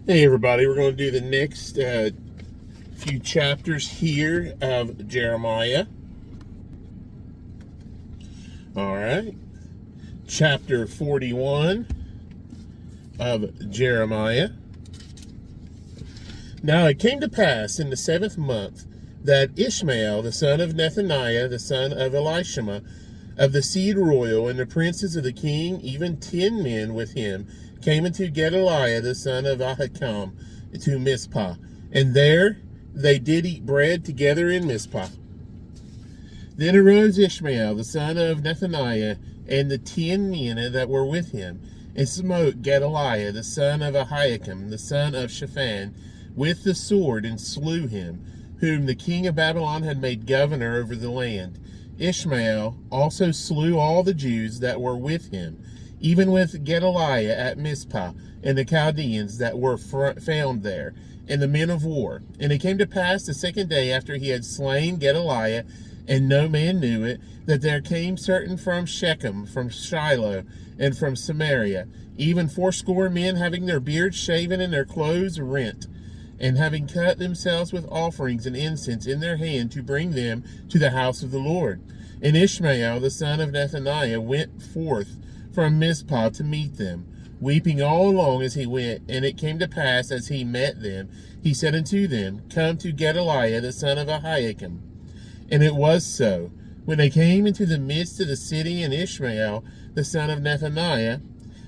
Hey everybody, we're going to do the next few chapters here of Jeremiah. All right, chapter 41 of Jeremiah. Now it came to pass in the 7th month that Ishmael, the son of Nethaniah, the son of Elishama, of the seed royal, and the princes of the king, even 10 men with him, came unto Gedaliah, the son of Ahikam, to Mizpah. And there they did eat bread together in Mizpah. Then arose Ishmael, the son of Nethaniah, and the 10 men that were with him, and smote Gedaliah, the son of Ahikam, the son of Shaphan, with the sword, and slew him, whom the king of Babylon had made governor over the land. Ishmael also slew all the Jews that were with him, even with Gedaliah at Mizpah, and the Chaldeans that were found there, and the men of war. And it came to pass the 2nd day after he had slain Gedaliah, and no man knew it, that there came certain from Shechem, from Shiloh, and from Samaria, even 80 men, having their beards shaven and their clothes rent, and having cut themselves with offerings and incense in their hand, to bring them to the house of the Lord. And Ishmael, the son of Nethaniah, went forth from Mizpah to meet them, weeping all along as he went. And it came to pass, as he met them, he said unto them, Come to Gedaliah, the son of Ahikam. And it was so, when they came into the midst of the city, and Ishmael, the son of Nethaniah,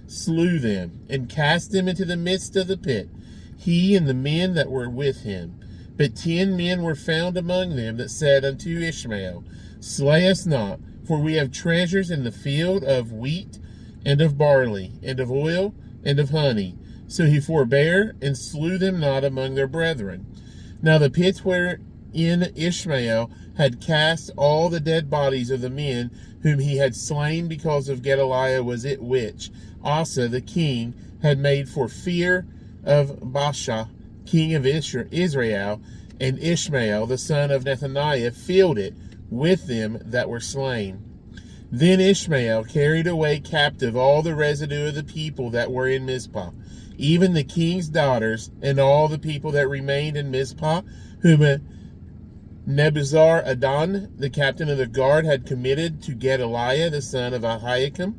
slew them, and cast them into the midst of the pit, he and the men that were with him. But 10 men were found among them that said unto Ishmael, Slay us not, for we have treasures in the field of wheat, and of barley, and of oil, and of honey. So he forbare, and slew them not among their brethren. Now the pits wherein Ishmael had cast all the dead bodies of the men whom he had slain because of Gedaliah, was it which Asa the king had made for fear of Baasha, king of Israel, and Ishmael, the son of Nethaniah, filled it with them that were slain. Then Ishmael carried away captive all the residue of the people that were in Mizpah, even the king's daughters, and all the people that remained in Mizpah, whom Nebuzaradan, the captain of the guard, had committed to Gedaliah, the son of Ahikam.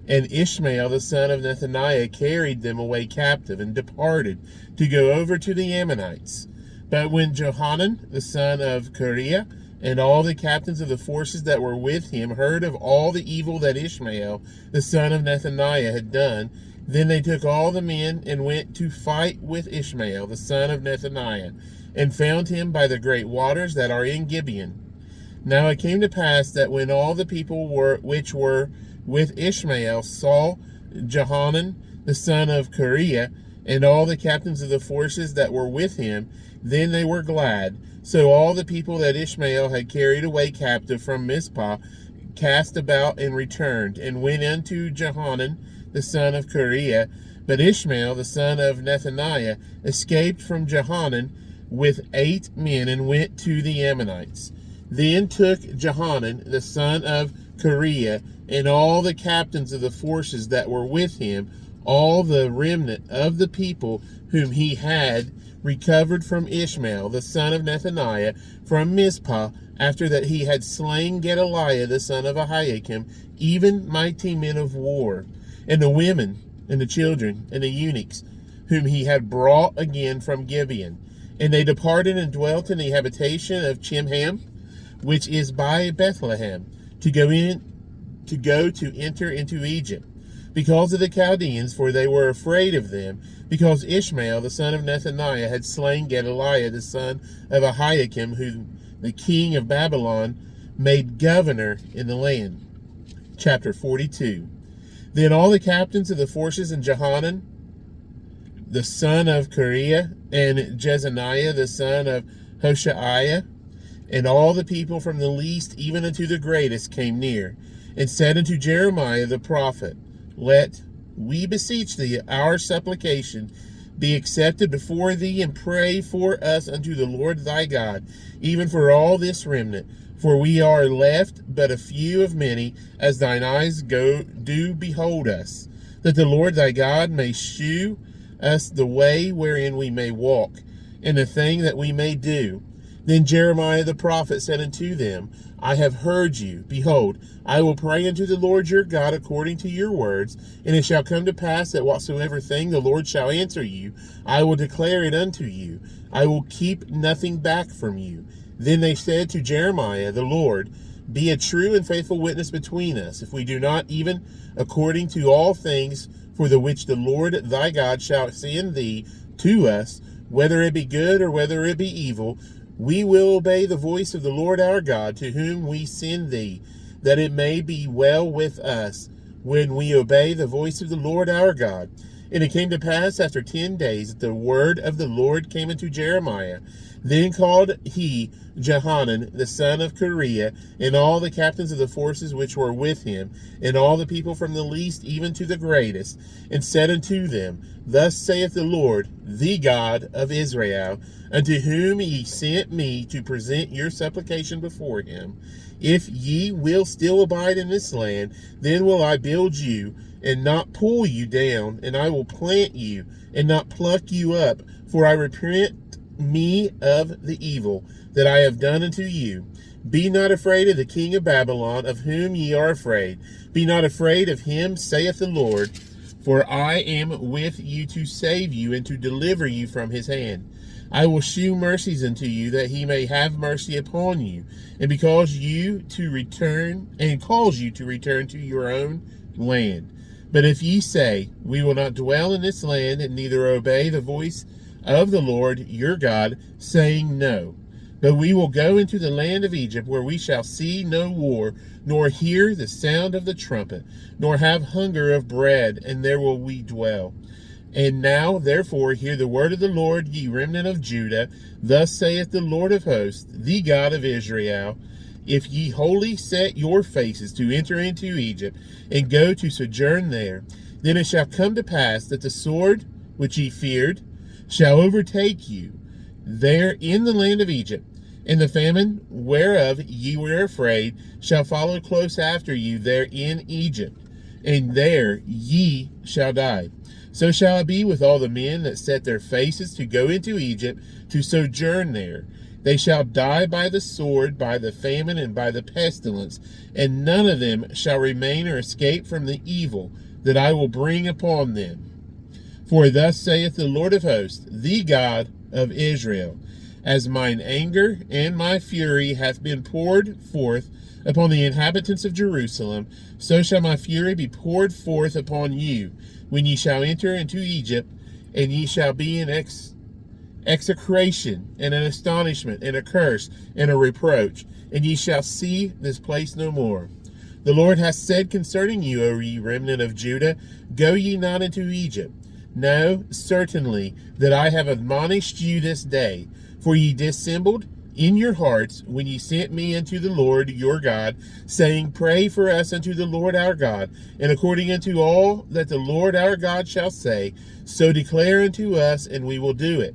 And Ishmael, the son of Nethaniah, carried them away captive, and departed to go over to the Ammonites. But when Johanan, the son of Kareah, and all the captains of the forces that were with him heard of all the evil that Ishmael, the son of Nethaniah, had done, then they took all the men, and went to fight with Ishmael, the son of Nethaniah, and found him by the great waters that are in Gibeon. Now it came to pass that when all the people which were with Ishmael saw Johanan, the son of Kareah, and all the captains of the forces that were with him, then they were glad. So all the people that Ishmael had carried away captive from Mizpah cast about and returned, and went unto Johanan, the son of Kareah. But Ishmael, the son of Nethaniah, escaped from Johanan with 8 men, and went to the Ammonites. Then took Johanan, the son of Kareah, and all the captains of the forces that were with him, all the remnant of the people whom he had recovered from Ishmael, the son of Nethaniah, from Mizpah, after that he had slain Gedaliah, the son of Ahikam, even mighty men of war, and the women, and the children, and the eunuchs, whom he had brought again from Gibeon. And they departed and dwelt in the habitation of Chimham, which is by Bethlehem, to enter into Egypt, because of the Chaldeans, for they were afraid of them, because Ishmael, the son of Nethaniah, had slain Gedaliah, the son of Ahikam, whom the king of Babylon made governor in the land. Chapter 42. Then all the captains of the forces, and Johanan, the son of Kareah, and Jezaniah, the son of Hoshaiah, and all the people from the least even unto the greatest came near, and said unto Jeremiah the prophet, Let, we beseech thee, our supplication be accepted before thee, and pray for us unto the Lord thy God, even for all this remnant. For we are left but a few of many, as thine eyes do behold us, that the Lord thy God may shew us the way wherein we may walk, and the thing that we may do. Then Jeremiah the prophet said unto them, I have heard you. Behold, I will pray unto the Lord your God according to your words, and it shall come to pass that whatsoever thing the Lord shall answer you, I will declare it unto you. I will keep nothing back from you. Then they said to Jeremiah the Lord, be a true and faithful witness between us, if we do not even according to all things for the which the Lord thy God shall send thee to us, whether it be good or whether it be evil, we will obey the voice of the Lord our God, to whom we send thee, that it may be well with us when we obey the voice of the Lord our God. And it came to pass after 10 days that the word of the Lord came unto Jeremiah. Then called he Johanan the son of Kareah, and all the captains of the forces which were with him, and all the people from the least even to the greatest, and said unto them, Thus saith the Lord, the God of Israel, unto whom ye sent me to present your supplication before him. If ye will still abide in this land, then will I build you, and not pull you down, and I will plant you, and not pluck you up, for I repent me of the evil that I have done unto you. Be not afraid of the king of Babylon, of whom ye are afraid. Be not afraid of him, saith the Lord, for I am with you to save you and to deliver you from his hand. I will shew mercies unto you, that he may have mercy upon you, and because you to return, and cause you to return to your own land. But if ye say, we will not dwell in this land, and neither obey the voice of the Lord your God, saying no, but we will go into the land of Egypt, where we shall see no war, nor hear the sound of the trumpet, nor have hunger of bread, and there will we dwell. And now, therefore, hear the word of the Lord, ye remnant of Judah. Thus saith the Lord of hosts, the God of Israel, if ye wholly set your faces to enter into Egypt, and go to sojourn there, then it shall come to pass that the sword which ye feared shall overtake you there in the land of Egypt, and the famine whereof ye were afraid shall follow close after you there in Egypt, and there ye shall die. So shall it be with all the men that set their faces to go into Egypt to sojourn there. They shall die by the sword, by the famine, and by the pestilence, and none of them shall remain or escape from the evil that I will bring upon them. For thus saith the Lord of hosts, the God of Israel, as mine anger and my fury hath been poured forth upon the inhabitants of Jerusalem, so shall my fury be poured forth upon you, when ye shall enter into Egypt, and ye shall be in execration, and an astonishment, and a curse, and a reproach, and ye shall see this place no more. The Lord hath said concerning you, O ye remnant of Judah, go ye not into Egypt. Know certainly that I have admonished you this day, for ye dissembled in your hearts when ye sent me unto the Lord your God, saying, Pray for us unto the Lord our God, and according unto all that the Lord our God shall say, so declare unto us, and we will do it.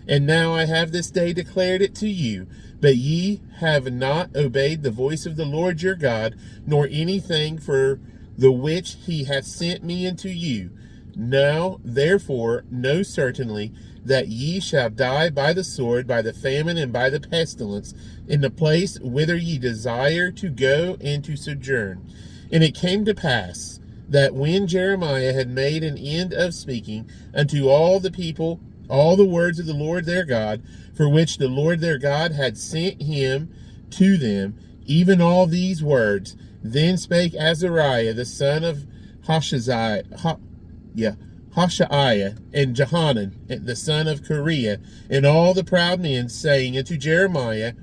And now I have this day declared it to you, but ye have not obeyed the voice of the Lord your God, nor anything for the which he hath sent me unto you. Now, therefore, know certainly that ye shall die by the sword, by the famine, and by the pestilence, in the place whither ye desire to go and to sojourn. And it came to pass that when Jeremiah had made an end of speaking unto all the people all the words of the Lord their God, for which the Lord their God had sent him to them, even all these words, then spake Azariah the son of Hoshaiah, and Johanan the son of Kareah, and all the proud men, saying unto Jeremiah,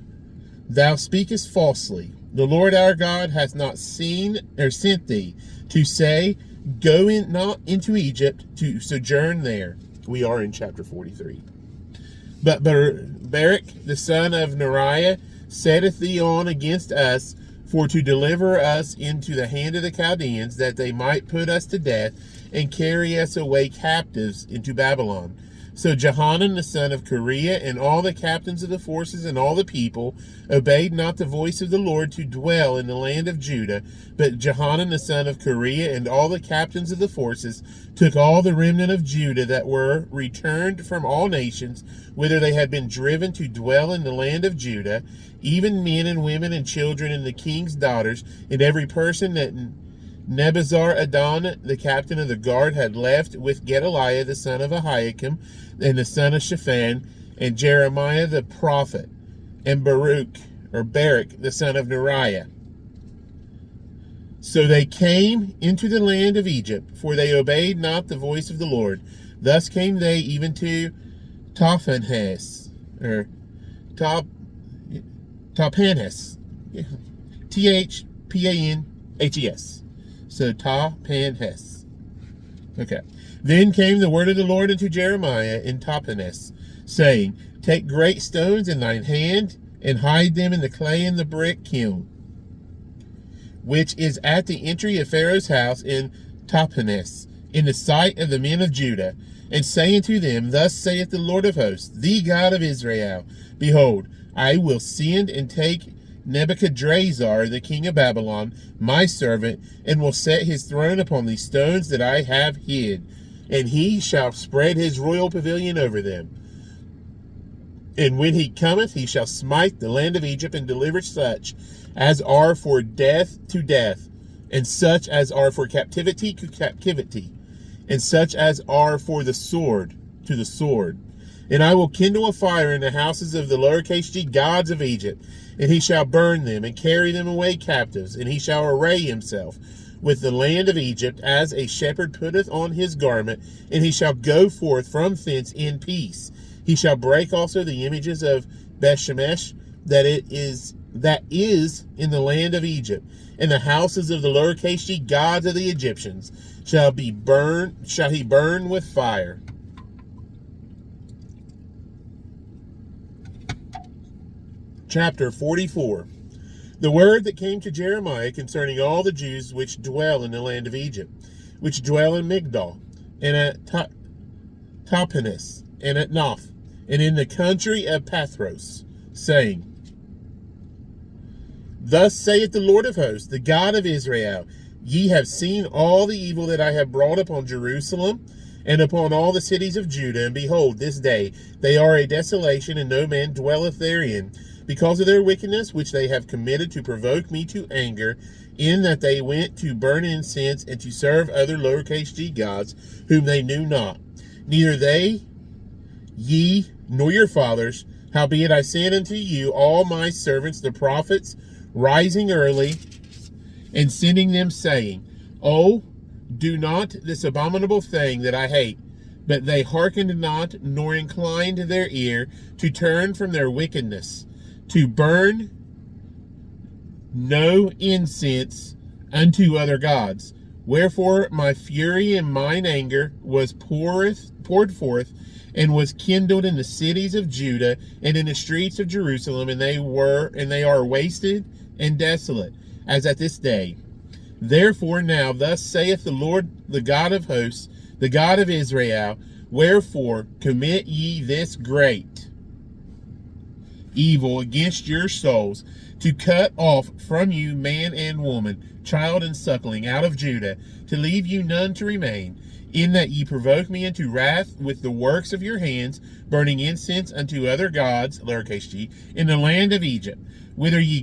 Thou speakest falsely. The Lord our God hath not sent thee to say, Go not into Egypt to sojourn there. We are in chapter 43. But Barak the son of Neriah setteth thee on against us, for to deliver us into the hand of the Chaldeans, that they might put us to death, and carry us away captives into Babylon. So Johanan the son of Kareah and all the captains of the forces and all the people obeyed not the voice of the Lord to dwell in the land of Judah, but Johanan the son of Kareah and all the captains of the forces took all the remnant of Judah that were returned from all nations, whither they had been driven to dwell in the land of Judah, even men and women and children and the king's daughters, and every person that Nebuzaradan, the captain of the guard, had left with Gedaliah the son of Ahiakim, and the son of Shaphan, and Jeremiah the prophet, and Baruch the son of Neriah. So they came into the land of Egypt, for they obeyed not the voice of the Lord. Thus came they even to Tahpanhes, Tahpanhes, Thpanhes. So Tahpanhes. Okay. Then came the word of the Lord unto Jeremiah in Tahpanhes, saying, Take great stones in thine hand, and hide them in the clay in the brick kiln, which is at the entry of Pharaoh's house in Tahpanhes, in the sight of the men of Judah, and say unto them, Thus saith the Lord of hosts, the God of Israel, Behold, I will send and take Nebuchadrezzar, the king of Babylon, my servant, and will set his throne upon these stones that I have hid, and he shall spread his royal pavilion over them. And when he cometh, he shall smite the land of Egypt, and deliver such as are for death to death, and such as are for captivity to captivity, and such as are for the sword to the sword. And I will kindle a fire in the houses of the lowercase g gods of Egypt, and he shall burn them, and carry them away captives, and he shall array himself with the land of Egypt, as a shepherd putteth on his garment, and he shall go forth from thence in peace. He shall break also the images of Bethshemesh that is in the land of Egypt, and the houses of the lowercase g gods of the Egyptians shall he burn with fire. Chapter 44. The word that came to Jeremiah concerning all the Jews which dwell in the land of Egypt, which dwell in Migdol, and at Tahpanhes, and at Noph, and in the country of Pathros, saying, Thus saith the Lord of hosts, the God of Israel, Ye have seen all the evil that I have brought upon Jerusalem, and upon all the cities of Judah, and behold, this day they are a desolation, and no man dwelleth therein, because of their wickedness which they have committed to provoke me to anger, in that they went to burn incense and to serve other lowercase g gods, whom they knew not, neither they, ye, nor your fathers. Howbeit I sent unto you all my servants the prophets, rising early, and sending them, saying, Oh, do not this abominable thing that I hate. But they hearkened not, nor inclined their ear, to turn from their wickedness, to burn no incense unto other gods. Wherefore my fury and mine anger was poured forth, and was kindled in the cities of Judah and in the streets of Jerusalem, and they are wasted and desolate, as at this day. Therefore now thus saith the Lord, the God of hosts, the God of Israel, Wherefore commit ye this great evil against your souls, to cut off from you man and woman, child and suckling, out of Judah, to leave you none to remain, in that ye provoke me into wrath with the works of your hands, burning incense unto other gods, lowercase g, in the land of Egypt, whither ye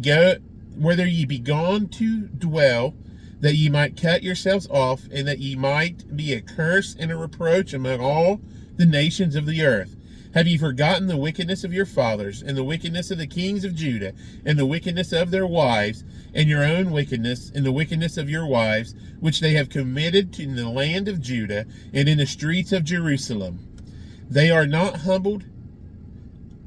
be gone to dwell, that ye might cut yourselves off, and that ye might be a curse and a reproach among all the nations of the earth. Have ye forgotten the wickedness of your fathers, and the wickedness of the kings of Judah, and the wickedness of their wives, and your own wickedness, and the wickedness of your wives, which they have committed in the land of Judah, and in the streets of Jerusalem? They are not humbled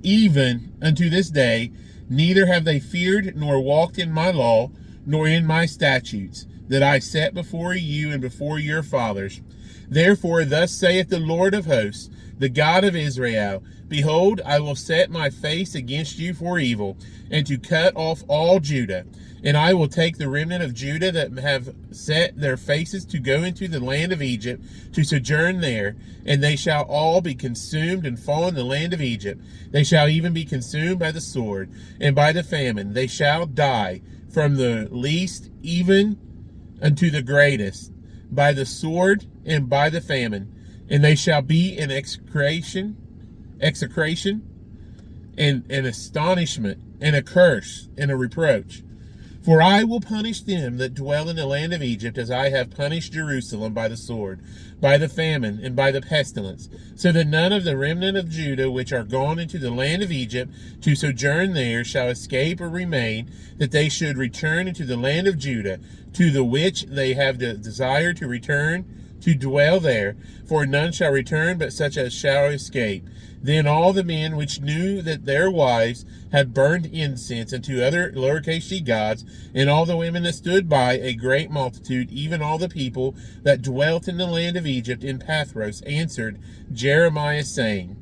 even unto this day, neither have they feared nor walked in my law, nor in my statutes, that I set before you and before your fathers. Therefore thus saith the Lord of hosts, the God of Israel, Behold, I will set my face against you for evil, and to cut off all Judah, And I will take the remnant of Judah that have set their faces to go into the land of Egypt, to sojourn there, and they shall all be consumed and fall in the land of Egypt. They shall even be consumed by the sword and by the famine. They shall die from the least even unto the greatest, by the sword and by the famine. And they shall be in execration, and astonishment, and a curse, and a reproach. For I will punish them that dwell in the land of Egypt, as I have punished Jerusalem by the sword, by the famine, and by the pestilence, so that none of the remnant of Judah which are gone into the land of Egypt to sojourn there shall escape or remain, that they should return into the land of Judah, to the which they have desired to return, to dwell there. For none shall return but such as shall escape. Then all the men which knew that their wives had burned incense unto other lowercase g gods, and all the women that stood by, a great multitude, even all the people that dwelt in the land of Egypt in Pathros, answered Jeremiah, saying,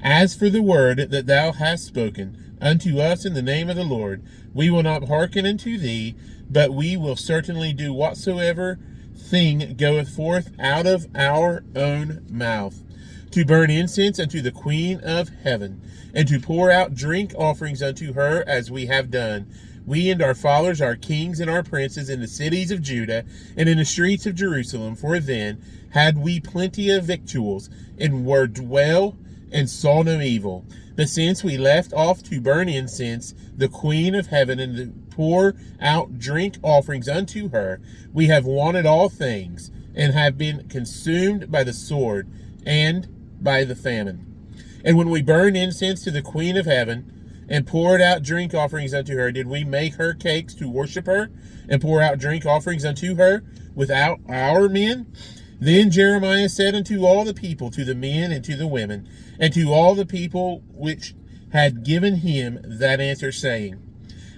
As for the word that thou hast spoken unto us in the name of the Lord, we will not hearken unto thee, but we will certainly do whatsoever thing goeth forth out of our own mouth, to burn incense unto the Queen of heaven, and to pour out drink offerings unto her, as we have done, we and our fathers, our kings and our princes, in the cities of Judah and in the streets of Jerusalem. For then had we plenty of victuals, and were well, and saw no evil. But since we left off to burn incense, the Queen of heaven, and to pour out drink offerings unto her, we have wanted all things, and have been consumed by the sword and by the famine. And when we burned incense to the Queen of heaven, and poured out drink offerings unto her, did we make her cakes to worship her, and pour out drink offerings unto her without our men? Then Jeremiah said unto all the people, to the men and to the women, and to all the people which had given him that answer, saying,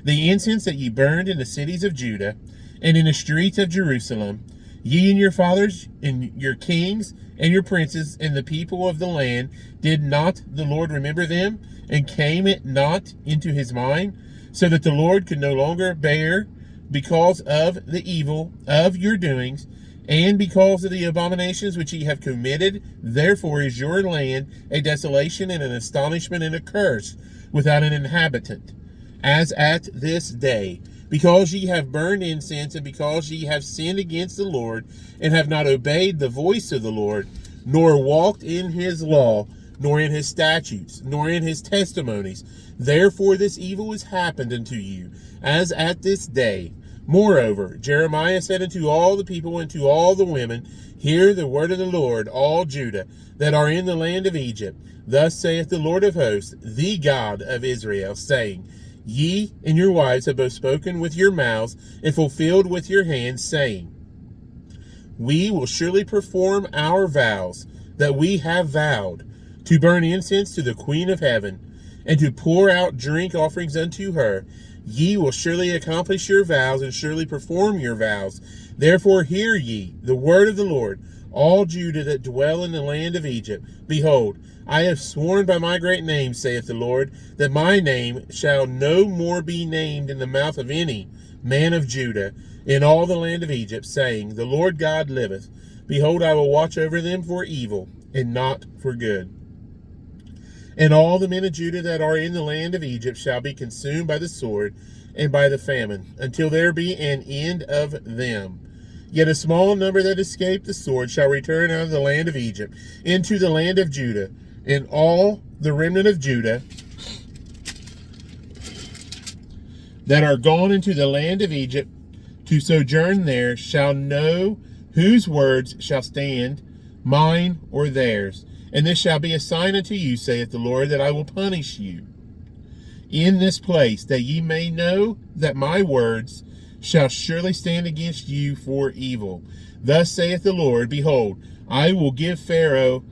The incense that ye burned in the cities of Judah, and in the streets of Jerusalem, ye and your fathers, and your kings, and your princes, and the people of the land, did not the Lord remember them, and came it not into his mind, so that the Lord could no longer bear because of the evil of your doings, and because of the abominations which ye have committed? Therefore is your land a desolation, and an astonishment, and a curse, without an inhabitant, as at this day, because ye have burned incense, and because ye have sinned against the Lord, and have not obeyed the voice of the Lord, nor walked in his law, nor in his statutes, nor in his testimonies. Therefore this evil is happened unto you, as at this day. Moreover, Jeremiah said unto all the people and to all the women, Hear the word of the Lord, all Judah, that are in the land of Egypt. Thus saith the Lord of hosts, the God of Israel, saying, Ye and your wives have both spoken with your mouths, and fulfilled with your hands, saying, We will surely perform our vows that we have vowed, to burn incense to the Queen of heaven, and to pour out drink offerings unto her. Ye will surely accomplish your vows, and surely perform your vows. Therefore hear ye the word of the Lord, all Judah that dwell in the land of Egypt. Behold, I have sworn by my great name, saith the Lord, that my name shall no more be named in the mouth of any man of Judah in all the land of Egypt, saying, The Lord God liveth. Behold, I will watch over them for evil, and not for good. And all the men of Judah that are in the land of Egypt shall be consumed by the sword and by the famine, until there be an end of them. Yet a small number that escape the sword shall return out of the land of Egypt into the land of Judah, and all the remnant of Judah that are gone into the land of Egypt to sojourn there shall know whose words shall stand, mine or theirs. And this shall be a sign unto you, saith the Lord, that I will punish you in this place, that ye may know that my words shall surely stand against you for evil. Thus saith the Lord, Behold, I will give Pharaoh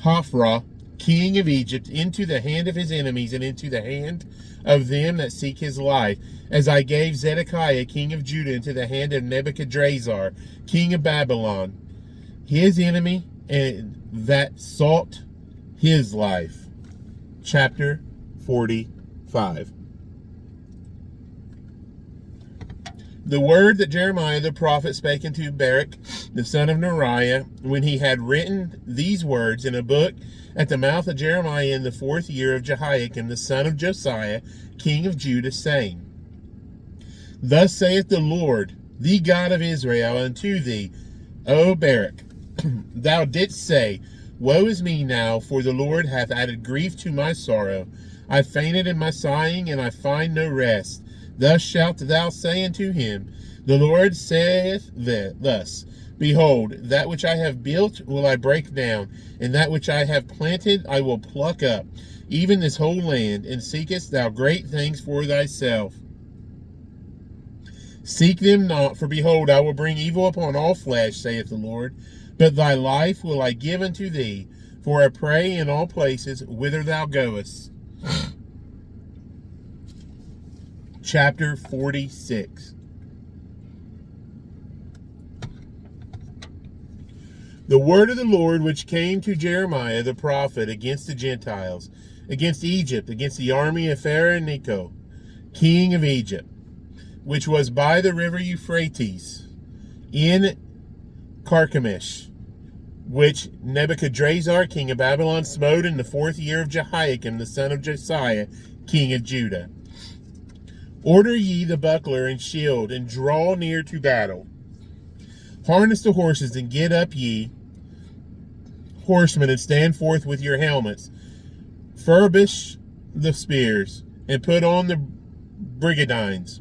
Hophra, king of Egypt, into the hand of his enemies, and into the hand of them that seek his life, as I gave Zedekiah, king of Judah, into the hand of Nebuchadrezzar, king of Babylon, his enemy, and that sought his life. Chapter 45. The word that Jeremiah the prophet spake unto Baruch, the son of Neriah, when he had written these words in a book at the mouth of Jeremiah in the 4th year of Jehoiakim, the son of Josiah, king of Judah, saying, Thus saith the Lord, the God of Israel, unto thee, O Baruch, thou didst say, Woe is me now, for the Lord hath added grief to my sorrow. I fainted in my sighing, and I find no rest. Thus shalt thou say unto him, The Lord saith thus, Behold, that which I have built will I break down, and that which I have planted I will pluck up, even this whole land, and seekest thou great things for thyself. Seek them not, for behold, I will bring evil upon all flesh, saith the Lord. But thy life will I give unto thee, for a prey in all places whither thou goest. Chapter 46. The word of the Lord which came to Jeremiah the prophet against the Gentiles, against Egypt, against the army of Pharaoh Necho, king of Egypt, which was by the river Euphrates, in Carchemish, which Nebuchadrezzar king of Babylon smote in the 4th year of Jehoiakim the son of Josiah, king of Judah. Order ye the buckler and shield, and draw near to battle. Harness the horses, and get up ye, horsemen, and stand forth with your helmets. Furbish the spears, and put on the brigandines.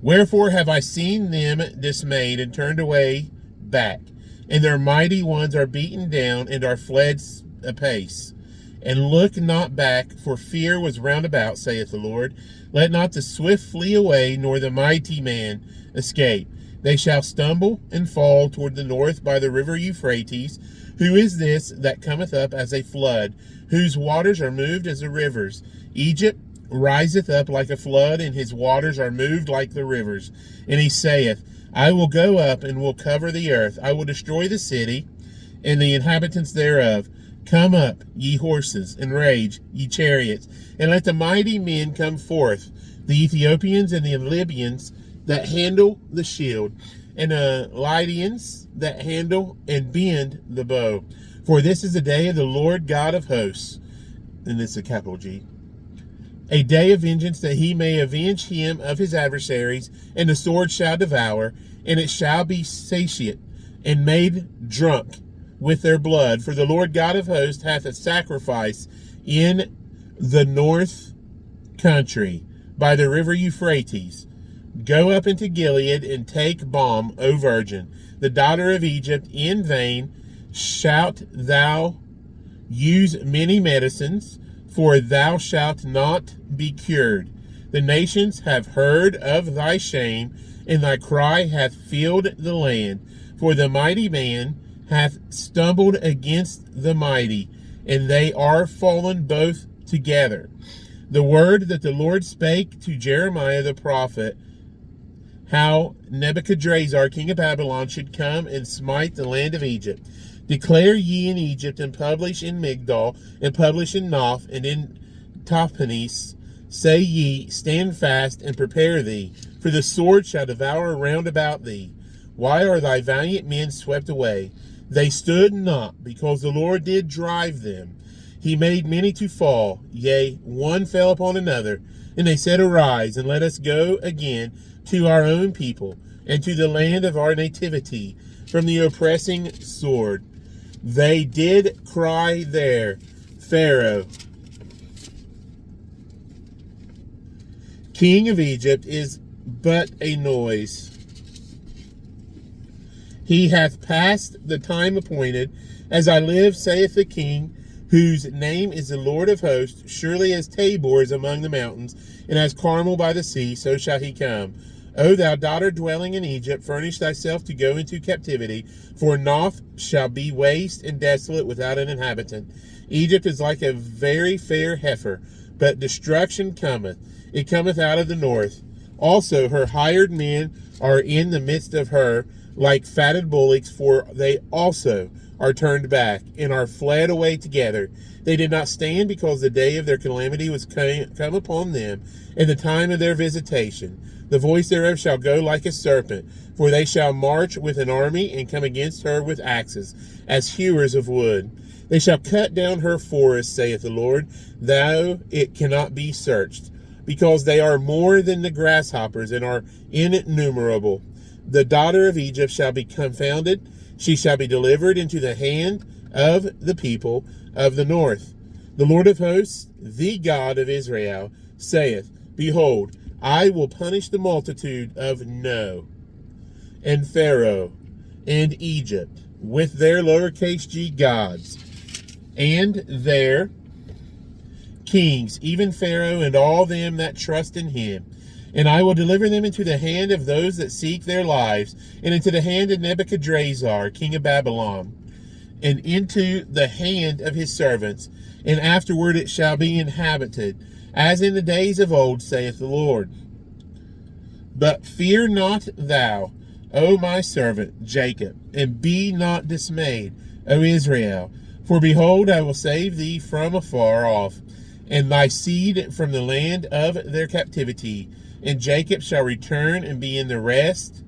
Wherefore have I seen them dismayed, and turned away back, and their mighty ones are beaten down, and are fled apace. And look not back, for fear was round about, saith the Lord. Let not the swift flee away, nor the mighty man escape. They shall stumble and fall toward the north by the river Euphrates. Who is this that cometh up as a flood, whose waters are moved as the rivers? Egypt riseth up like a flood, and his waters are moved like the rivers. And he saith, I will go up and will cover the earth. I will destroy the city and the inhabitants thereof. Come up, ye horses, and rage, ye chariots, and let the mighty men come forth, the Ethiopians and the Libyans that handle the shield, and the Lydians that handle and bend the bow. For this is the day of the Lord God of hosts, and this is a capital G, a day of vengeance, that he may avenge him of his adversaries, and the sword shall devour, and it shall be satiate, and made drunk with their blood. For the Lord God of hosts hath a sacrifice in the north country by the river Euphrates. Go up into Gilead, and take balm, O virgin, the daughter of Egypt. In vain shalt thou use many medicines, for thou shalt not be cured. The nations have heard of thy shame, and thy cry hath filled the land. For the mighty man hath stumbled against the mighty, and they are fallen both together. The word that the Lord spake to Jeremiah the prophet, how Nebuchadrezzar king of Babylon should come and smite the land of Egypt. Declare ye in Egypt, and publish in Migdol, and publish in Noph, and in Tahpanhes. Say ye, stand fast, and prepare thee, for the sword shall devour round about thee. Why are thy valiant men swept away? They stood not, because the Lord did drive them. He made many to fall, yea, one fell upon another. And they said, Arise, and let us go again to our own people, and to the land of our nativity, from the oppressing sword. They did cry there, Pharaoh, king of Egypt, is but a noise. He hath passed the time appointed. As I live, saith the king, whose name is the Lord of hosts, surely as Tabor is among the mountains, and as Carmel by the sea, so shall he come. O thou daughter dwelling in Egypt, furnish thyself to go into captivity, for Noph shall be waste and desolate without an inhabitant. Egypt is like a very fair heifer, but destruction cometh. It cometh out of the north. Also her hired men are in the midst of her, like fatted bullocks, for they also are turned back and are fled away together. They did not stand, because the day of their calamity was come upon them, and the time of their visitation. The voice thereof shall go like a serpent, for they shall march with an army, and come against her with axes, as hewers of wood. They shall cut down her forest, saith the Lord, though it cannot be searched, because they are more than the grasshoppers, and are innumerable. The daughter of Egypt shall be confounded. She shall be delivered into the hand of the people of the north. The Lord of hosts, the God of Israel, saith, Behold, I will punish the multitude of No, and Pharaoh, and Egypt, with their lowercase g gods, and their kings, even Pharaoh, and all them that trust in him. And I will deliver them into the hand of those that seek their lives, and into the hand of Nebuchadrezzar, king of Babylon, and into the hand of his servants. And afterward it shall be inhabited, as in the days of old, saith the Lord. But fear not thou, O my servant Jacob, and be not dismayed, O Israel. For behold, I will save thee from afar off, and thy seed from the land of their captivity. And Jacob shall return and be in the rest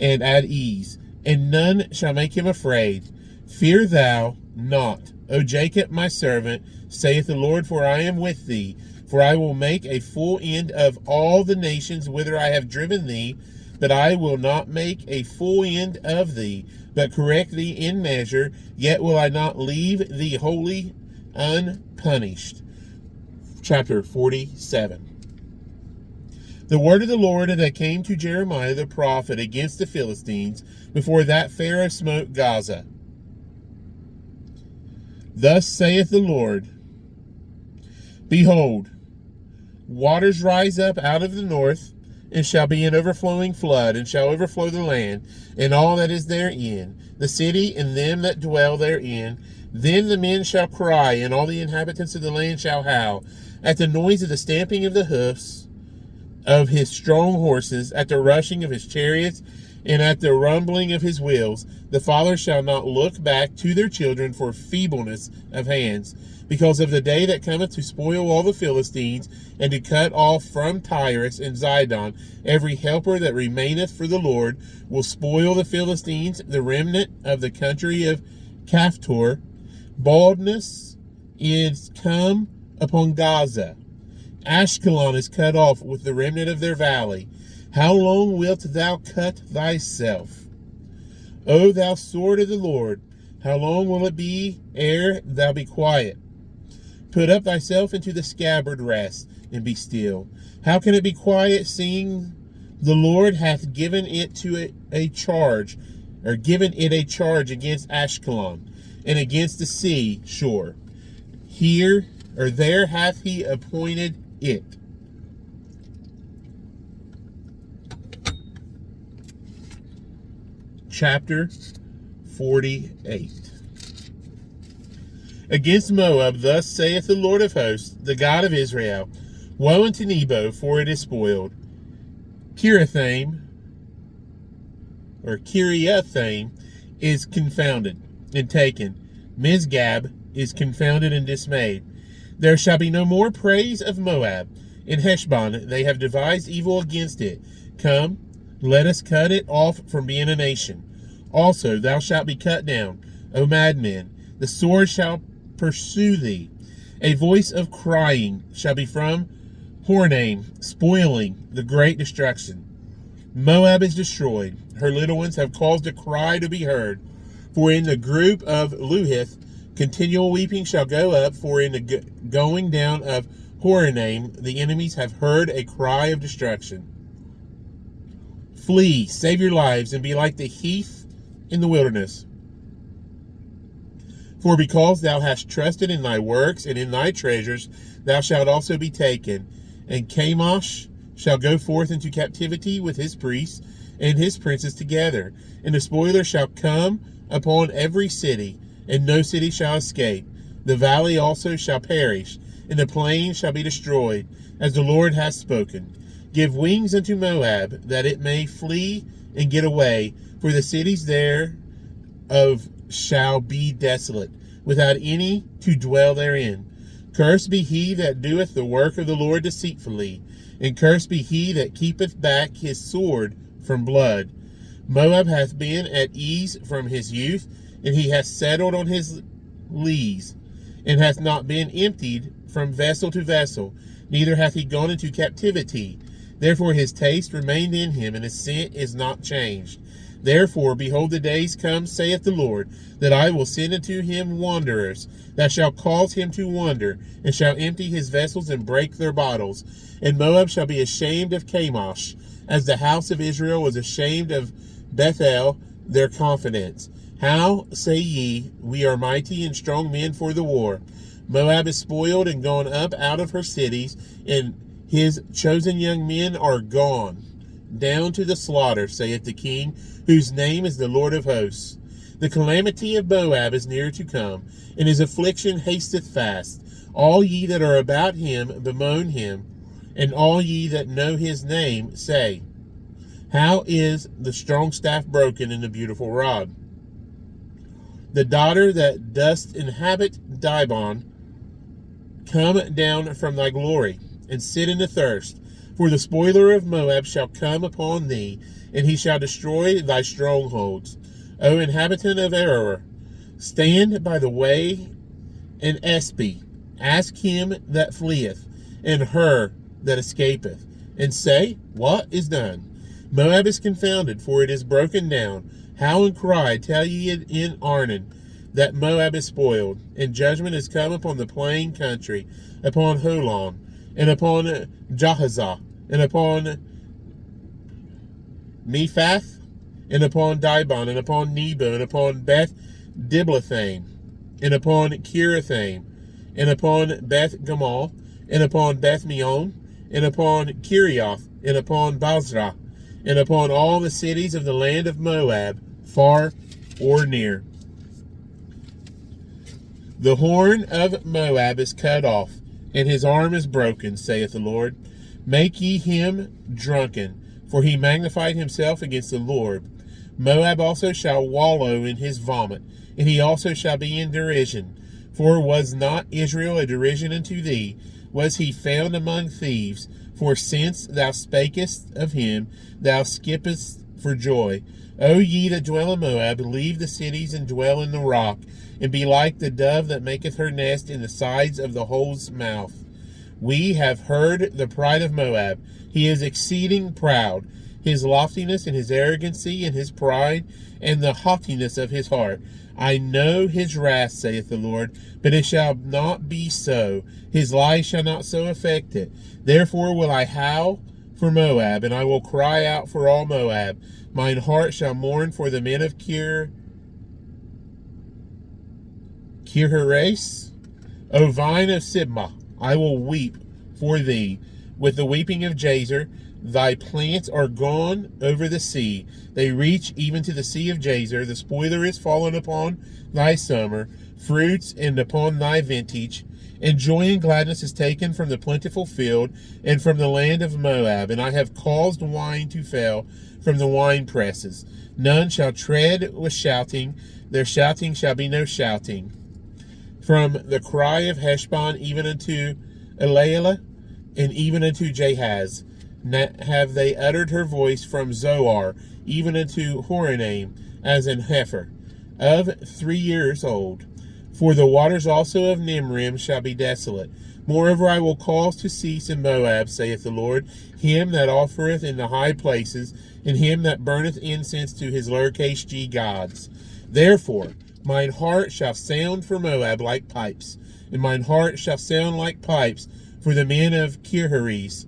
and at ease, and none shall make him afraid. Fear thou not, O Jacob my servant, saith the Lord, for I am with thee. For I will make a full end of all the nations whither I have driven thee, but I will not make a full end of thee, but correct thee in measure, yet will I not leave thee wholly unpunished. Chapter 47. The word of the Lord that came to Jeremiah the prophet against the Philistines, before that Pharaoh smote Gaza. Thus saith the Lord, Behold, waters rise up out of the north, and shall be an overflowing flood, and shall overflow the land, and all that is therein, the city and them that dwell therein. Then the men shall cry, and all the inhabitants of the land shall howl, at the noise of the stamping of the hoofs of his strong horses, at the rushing of his chariots, and at the rumbling of his wheels. The fathers shall not look back to their children for feebleness of hands, because of the day that cometh to spoil all the Philistines, and to cut off from Tyrus and Zidon every helper that remaineth. For the Lord will spoil the Philistines, the remnant of the country of Caphtor. Baldness is come upon Gaza. Ashkelon is cut off with the remnant of their valley. How long wilt thou cut thyself, O thou sword of the Lord? How long will it be ere thou be quiet? Put up thyself into the scabbard, rest, and be still. How can it be quiet, seeing the Lord hath given it to a charge, or given it a charge against Ashkelon, and against the sea shore? Here or there hath he appointed it. Chapter 48. Against Moab, thus saith the Lord of hosts, the God of Israel, Woe unto Nebo, for it is spoiled. Kiriathaim is confounded and taken. Mizgab is confounded and dismayed. There shall be no more praise of Moab. In Heshbon they have devised evil against it. Come, let us cut it off from being a nation. Also thou shalt be cut down, O madmen. The sword shall pursue thee. A voice of crying shall be from Horonaim, spoiling the great destruction. Moab is destroyed. Her little ones have caused a cry to be heard. For in the group of Luhith, continual weeping shall go up. For in the going down of Horonaim, the enemies have heard a cry of destruction. Flee, save your lives, and be like the heath in the wilderness. For because thou hast trusted in thy works and in thy treasures, thou shalt also be taken. And Chemosh shall go forth into captivity with his priests and his princes together. And the spoiler shall come upon every city, and no city shall escape. The valley also shall perish, and the plain shall be destroyed, as the Lord hath spoken. Give wings unto Moab, that it may flee and get away. For the cities thereof shall be desolate, without any to dwell therein. Cursed be he that doeth the work of the Lord deceitfully, and cursed be he that keepeth back his sword from blood. Moab hath been at ease from his youth, and he hath settled on his lees, and hath not been emptied from vessel to vessel, neither hath he gone into captivity. Therefore his taste remained in him, and his scent is not changed. Therefore, behold, the days come, saith the Lord, that I will send unto him wanderers, that shall cause him to wander, and shall empty his vessels and break their bottles. And Moab shall be ashamed of Chemosh, as the house of Israel was ashamed of Bethel, their confidence. How, say ye, we are mighty and strong men for the war? Moab is spoiled and gone up out of her cities, and his chosen young men are gone down to the slaughter, saith the King, whose name is the Lord of hosts. The calamity of Moab is near to come, and his affliction hasteth fast. All ye that are about him bemoan him, and all ye that know his name say, how is the strong staff broken and the beautiful rod? The daughter that dost inhabit Dibon, come down from thy glory, and sit in the thirst. For the spoiler of Moab shall come upon thee, and he shall destroy thy strongholds. O inhabitant of Aroer, stand by the way and espy. Ask him that fleeth, and her that escapeth, and say, what is done? Moab is confounded, for it is broken down. Howl and cry, tell ye it in Arnon, that Moab is spoiled, and judgment is come upon the plain country, upon Holon, and upon Jahazah, and upon Mephath, and upon Dibon, and upon Nebo, and upon Beth Diblathaim, and upon Kirithaim, and upon Beth Gamal, and upon Beth Meon, and upon Kirioth, and upon Basra, and upon all the cities of the land of Moab, far or near. The horn of Moab is cut off, and his arm is broken, saith the Lord. Make ye him drunken, for he magnified himself against the Lord. Moab also shall wallow in his vomit, and he also shall be in derision. For was not Israel a derision unto thee? Was he found among thieves? For since thou spakest of him, thou skippest for joy. O ye that dwell in Moab, leave the cities and dwell in the rock, and be like the dove that maketh her nest in the sides of the hole's mouth. We have heard the pride of Moab. He is exceeding proud. His loftiness and his arrogancy and his pride and the haughtiness of his heart. I know his wrath, saith the Lord, but it shall not be so. His lies shall not so affect it. Therefore will I howl for Moab, and I will cry out for all Moab. Mine heart shall mourn for the men of Kirheres. O vine of Sibmah, I will weep for thee with the weeping of Jazer. Thy plants are gone over the sea. They reach even to the sea of Jazer. The spoiler is fallen upon thy summer, fruits and upon thy vintage. And joy and gladness is taken from the plentiful field and from the land of Moab. And I have caused wine to fail from the wine presses. None shall tread with shouting. Their shouting shall be no shouting. From the cry of Heshbon even unto Eliela, and even unto Jahaz, have they uttered her voice from Zoar, even unto Horonaim, as an heifer of 3 years old. For the waters also of Nimrim shall be desolate. Moreover, I will cause to cease in Moab, saith the Lord, him that offereth in the high places, and him that burneth incense to his lowercase g gods. Therefore, mine heart shall sound for Moab like pipes, and mine heart shall sound like pipes for the men of Kirheres,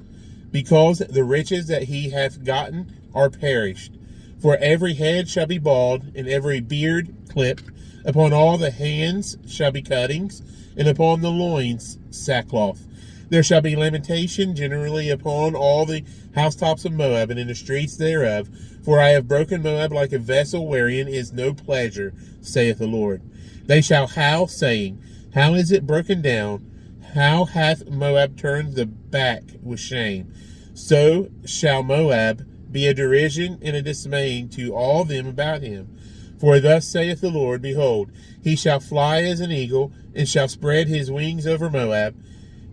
because the riches that he hath gotten are perished. For every head shall be bald, and every beard clipped. Upon all the hands shall be cuttings, and upon the loins sackcloth. There shall be lamentation generally upon all the housetops of Moab, and in the streets thereof. For I have broken Moab like a vessel wherein is no pleasure, saith the Lord. They shall howl, saying, how is it broken down? How hath Moab turned the back with shame? So shall Moab be a derision and a dismaying to all them about him. For thus saith the Lord, behold, he shall fly as an eagle, and shall spread his wings over Moab.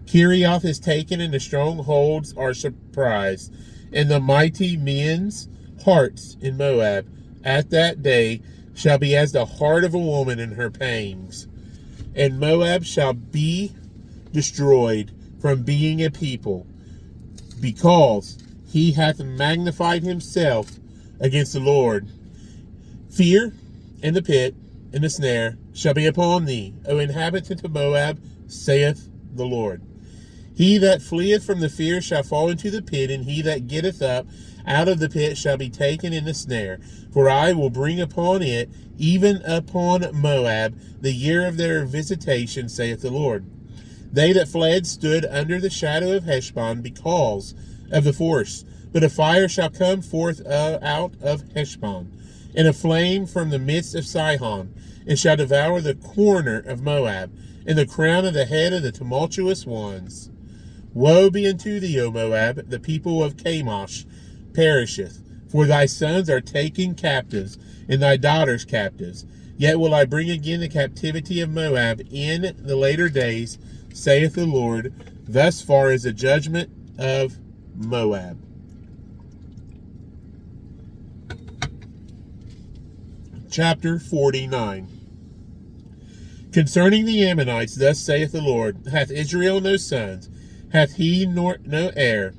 Kerioth is taken, and the strongholds are surprised, and the mighty men's hearts in Moab at that day shall be as the heart of a woman in her pangs. And Moab shall be destroyed from being a people, because he hath magnified himself against the Lord. Fear and the pit and the snare shall be upon thee, O inhabitant of Moab, saith the Lord. He that fleeth from the fear shall fall into the pit, and he that getteth up out of the pit shall be taken in the snare. For I will bring upon it, even upon Moab, the year of their visitation, saith the Lord. They that fled stood under the shadow of Heshbon because of the force. But a fire shall come forth out of Heshbon, and a flame from the midst of Sihon, and shall devour the corner of Moab, and the crown of the head of the tumultuous ones. Woe be unto thee, O Moab, the people of Chemosh perisheth, for thy sons are taken captives, and thy daughters captives. Yet will I bring again the captivity of Moab in the later days, saith the Lord. Thus far is the judgment of Moab. Chapter 49. Concerning the Ammonites, thus saith the Lord, hath Israel no sons? Hath he no heir?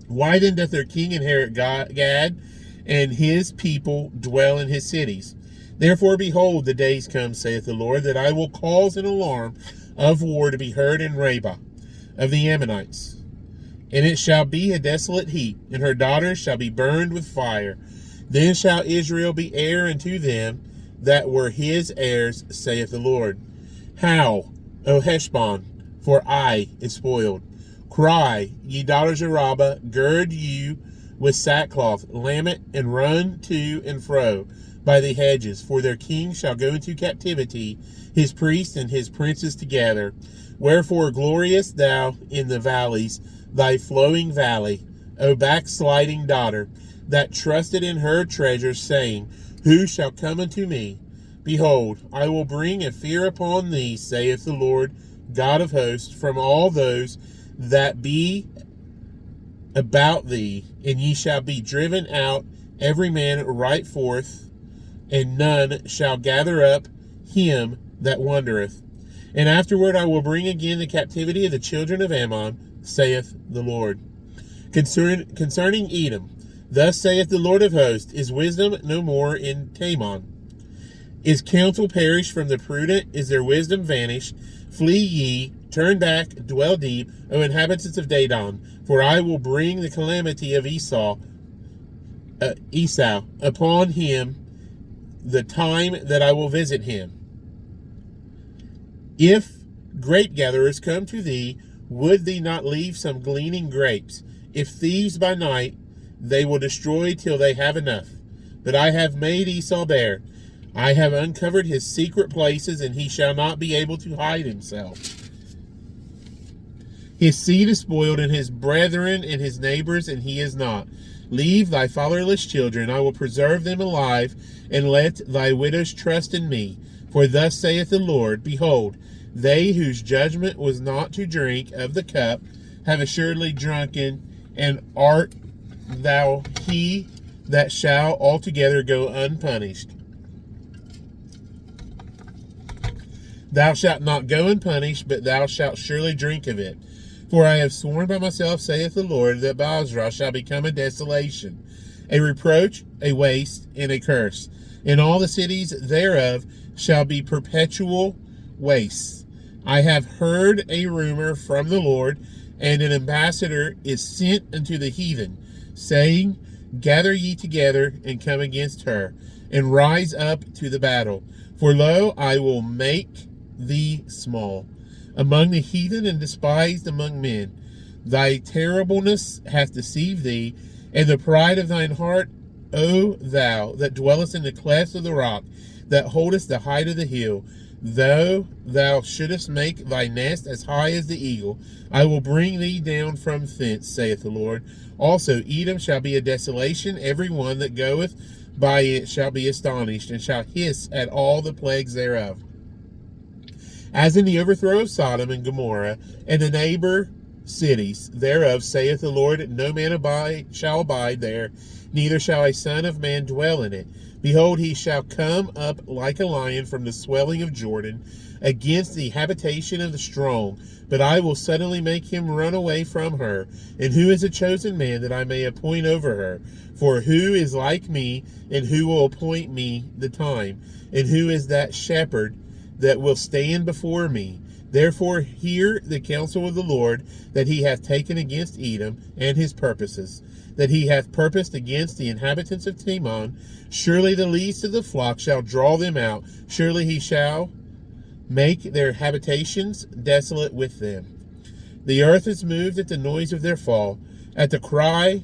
Why then doth their king inherit Gad, and his people dwell in his cities? Therefore, behold, the days come, saith the Lord, that I will cause an alarm of war to be heard in Rabbah of the Ammonites. And it shall be a desolate heap, and her daughters shall be burned with fire. Then shall Israel be heir unto them that were his heirs, saith the Lord. Howl, O Heshbon, for Ai is spoiled. Cry, ye daughters of Rabbah, gird you with sackcloth, lament, and run to and fro by the hedges, for their king shall go into captivity, his priests and his princes together. Wherefore glorious thou in the valleys, thy flowing valley, O backsliding daughter, that trusted in her treasures, saying, Who shall come unto me? Behold, I will bring a fear upon thee, saith the Lord God of hosts, from all those that be about thee, and ye shall be driven out, every man right forth, and none shall gather up him that wandereth. And afterward I will bring again the captivity of the children of Ammon, saith the Lord. Concerning Edom, thus saith the Lord of hosts, is wisdom no more in Teman? Is counsel perished from the prudent? Is their wisdom vanished? Flee ye, turn back, dwell deep, O inhabitants of Dedan, for I will bring the calamity of Esau upon him, the time that I will visit him. If grape gatherers come to thee, would thee not leave some gleaning grapes? If thieves by night, they will destroy till they have enough. But I have made Esau bare. I have uncovered his secret places, and he shall not be able to hide himself. His seed is spoiled, and his brethren and his neighbors, and he is not. Leave thy fatherless children, I will preserve them alive, and let thy widows trust in me. For thus saith the Lord, behold, they whose judgment was not to drink of the cup have assuredly drunken, and art thou he that shall altogether go unpunished. Thou shalt not go unpunished, but thou shalt surely drink of it. For I have sworn by myself, saith the Lord, that Basra shall become a desolation, a reproach, a waste, and a curse. And all the cities thereof shall be perpetual wastes. I have heard a rumor from the Lord, and an ambassador is sent unto the heathen, saying, Gather ye together, and come against her, and rise up to the battle. For lo, I will make thee small among the heathen, and despised among men. Thy terribleness hath deceived thee, and the pride of thine heart, O thou that dwellest in the clefts of the rock, that holdest the height of the hill. Though thou shouldest make thy nest as high as the eagle, I will bring thee down from thence, saith the Lord. Also Edom shall be a desolation, every one that goeth by it shall be astonished, and shall hiss at all the plagues thereof. As in the overthrow of Sodom and Gomorrah, and the neighbor cities thereof, saith the Lord, no man shall abide there, neither shall a son of man dwell in it. Behold, he shall come up like a lion from the swelling of Jordan, against the habitation of the strong. But I will suddenly make him run away from her. And who is a chosen man that I may appoint over her? For who is like me, and who will appoint me the time? And who is that shepherd that will stand before me? Therefore hear the counsel of the Lord, that he hath taken against Edom, and his purposes, that he hath purposed against the inhabitants of Teman. Surely the least of the flock shall draw them out. Surely he shall make their habitations desolate with them. The earth is moved at the noise of their fall. At the cry,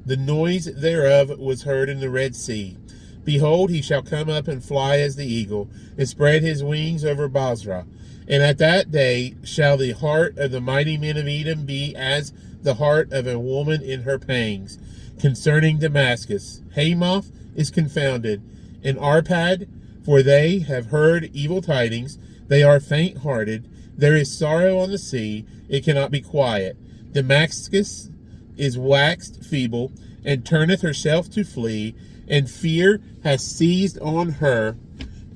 the noise thereof was heard in the Red Sea. Behold, he shall come up and fly as the eagle, and spread his wings over Basra. And at that day shall the heart of the mighty men of Edom be as the heart of a woman in her pangs. Concerning Damascus, Hamath is confounded, and Arpad, for they have heard evil tidings. They are faint-hearted. There is sorrow on the sea. It cannot be quiet. Damascus is waxed feeble, and turneth herself to flee, and fear has seized on her.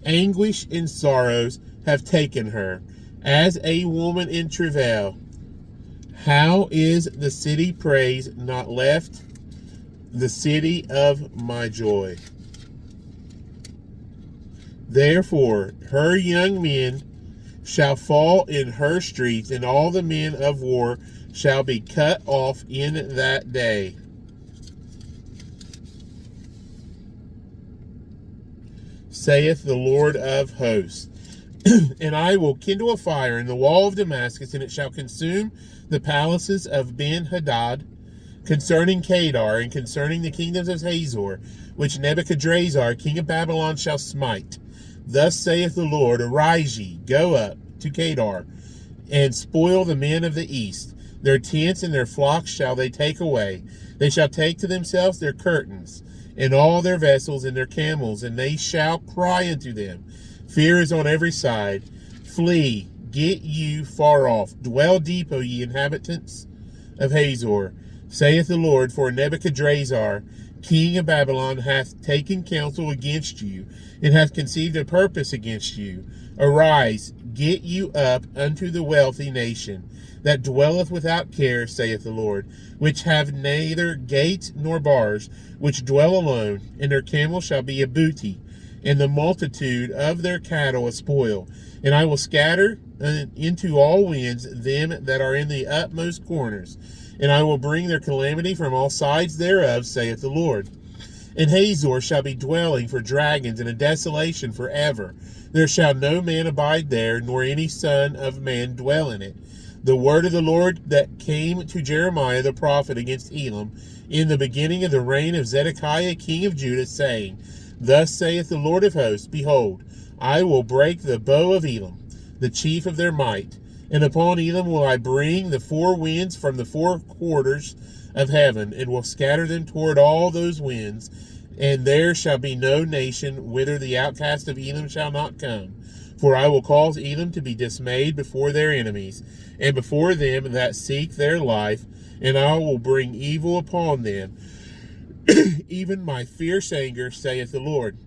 Anguish and sorrows have taken her, as a woman in travail. How is the city praised, not left, the city of my joy? Therefore her young men shall fall in her streets, and all the men of war shall be cut off in that day. Saith the Lord of hosts. And I will kindle a fire in the wall of Damascus, and it shall consume the palaces of Ben-Hadad, concerning Kedar, and concerning the kingdoms of Hazor, which Nebuchadrezzar, king of Babylon, shall smite. Thus saith the Lord, arise ye, go up to Kedar, and spoil the men of the east. Their tents and their flocks shall they take away. They shall take to themselves their curtains, and all their vessels, and their camels, and they shall cry unto them. Fear is on every side. Flee, get you far off. Dwell deep, O ye inhabitants of Hazor, saith the Lord, for Nebuchadrezzar, king of Babylon, hath taken counsel against you, and hath conceived a purpose against you. Arise, get you up unto the wealthy nation, that dwelleth without care, saith the Lord, which have neither gates nor bars, which dwell alone, and their camels shall be a booty, and the multitude of their cattle a spoil. And I will scatter into all winds them that are in the utmost corners, and I will bring their calamity from all sides thereof, saith the Lord. And Hazor shall be dwelling for dragons, and a desolation forever. There shall no man abide there, nor any son of man dwell in it. The word of the Lord that came to Jeremiah the prophet against Elam in the beginning of the reign of Zedekiah king of Judah, saying, Thus saith the Lord of hosts, Behold, I will break the bow of Elam, the chief of their might, and upon Elam will I bring the four winds from the four quarters of heaven, and will scatter them toward all those winds, and there shall be no nation whither the outcast of Elam shall not come. For I will cause Elam to be dismayed before their enemies, and before them that seek their life, and I will bring evil upon them, even my fierce anger, saith the Lord.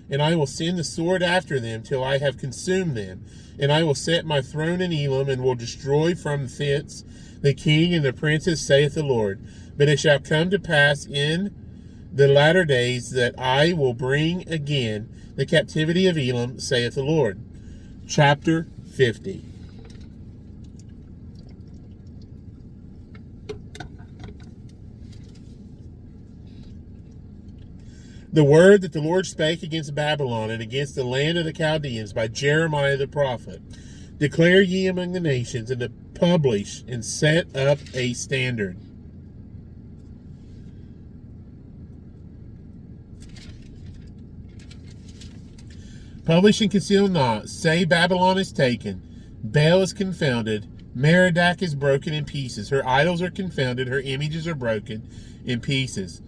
And I will send the sword after them till I have consumed them. And I will set my throne in Elam, and will destroy from thence the king and the princes, saith the Lord. But it shall come to pass in the latter days that I will bring again the captivity of Elam, saith the Lord. Chapter 50. The word that the Lord spake against Babylon and against the land of the Chaldeans by Jeremiah the prophet. Declare ye among the nations, and to publish and set up a standard. Publish and conceal not. Say Babylon is taken. Baal is confounded. Merodach is broken in pieces. Her idols are confounded. Her images are broken in pieces.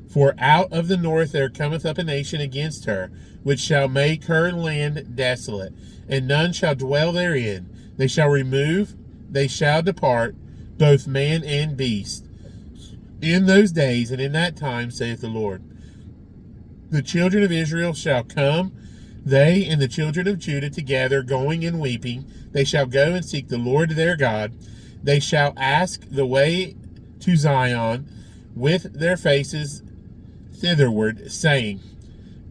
For out of the north there cometh up a nation against her, which shall make her land desolate, and none shall dwell therein. They shall remove, they shall depart, both man and beast. In those days and in that time, saith the Lord, the children of Israel shall come, they and the children of Judah together, going and weeping. They shall go and seek the Lord their God. They shall ask the way to Zion with their faces thitherward, saying,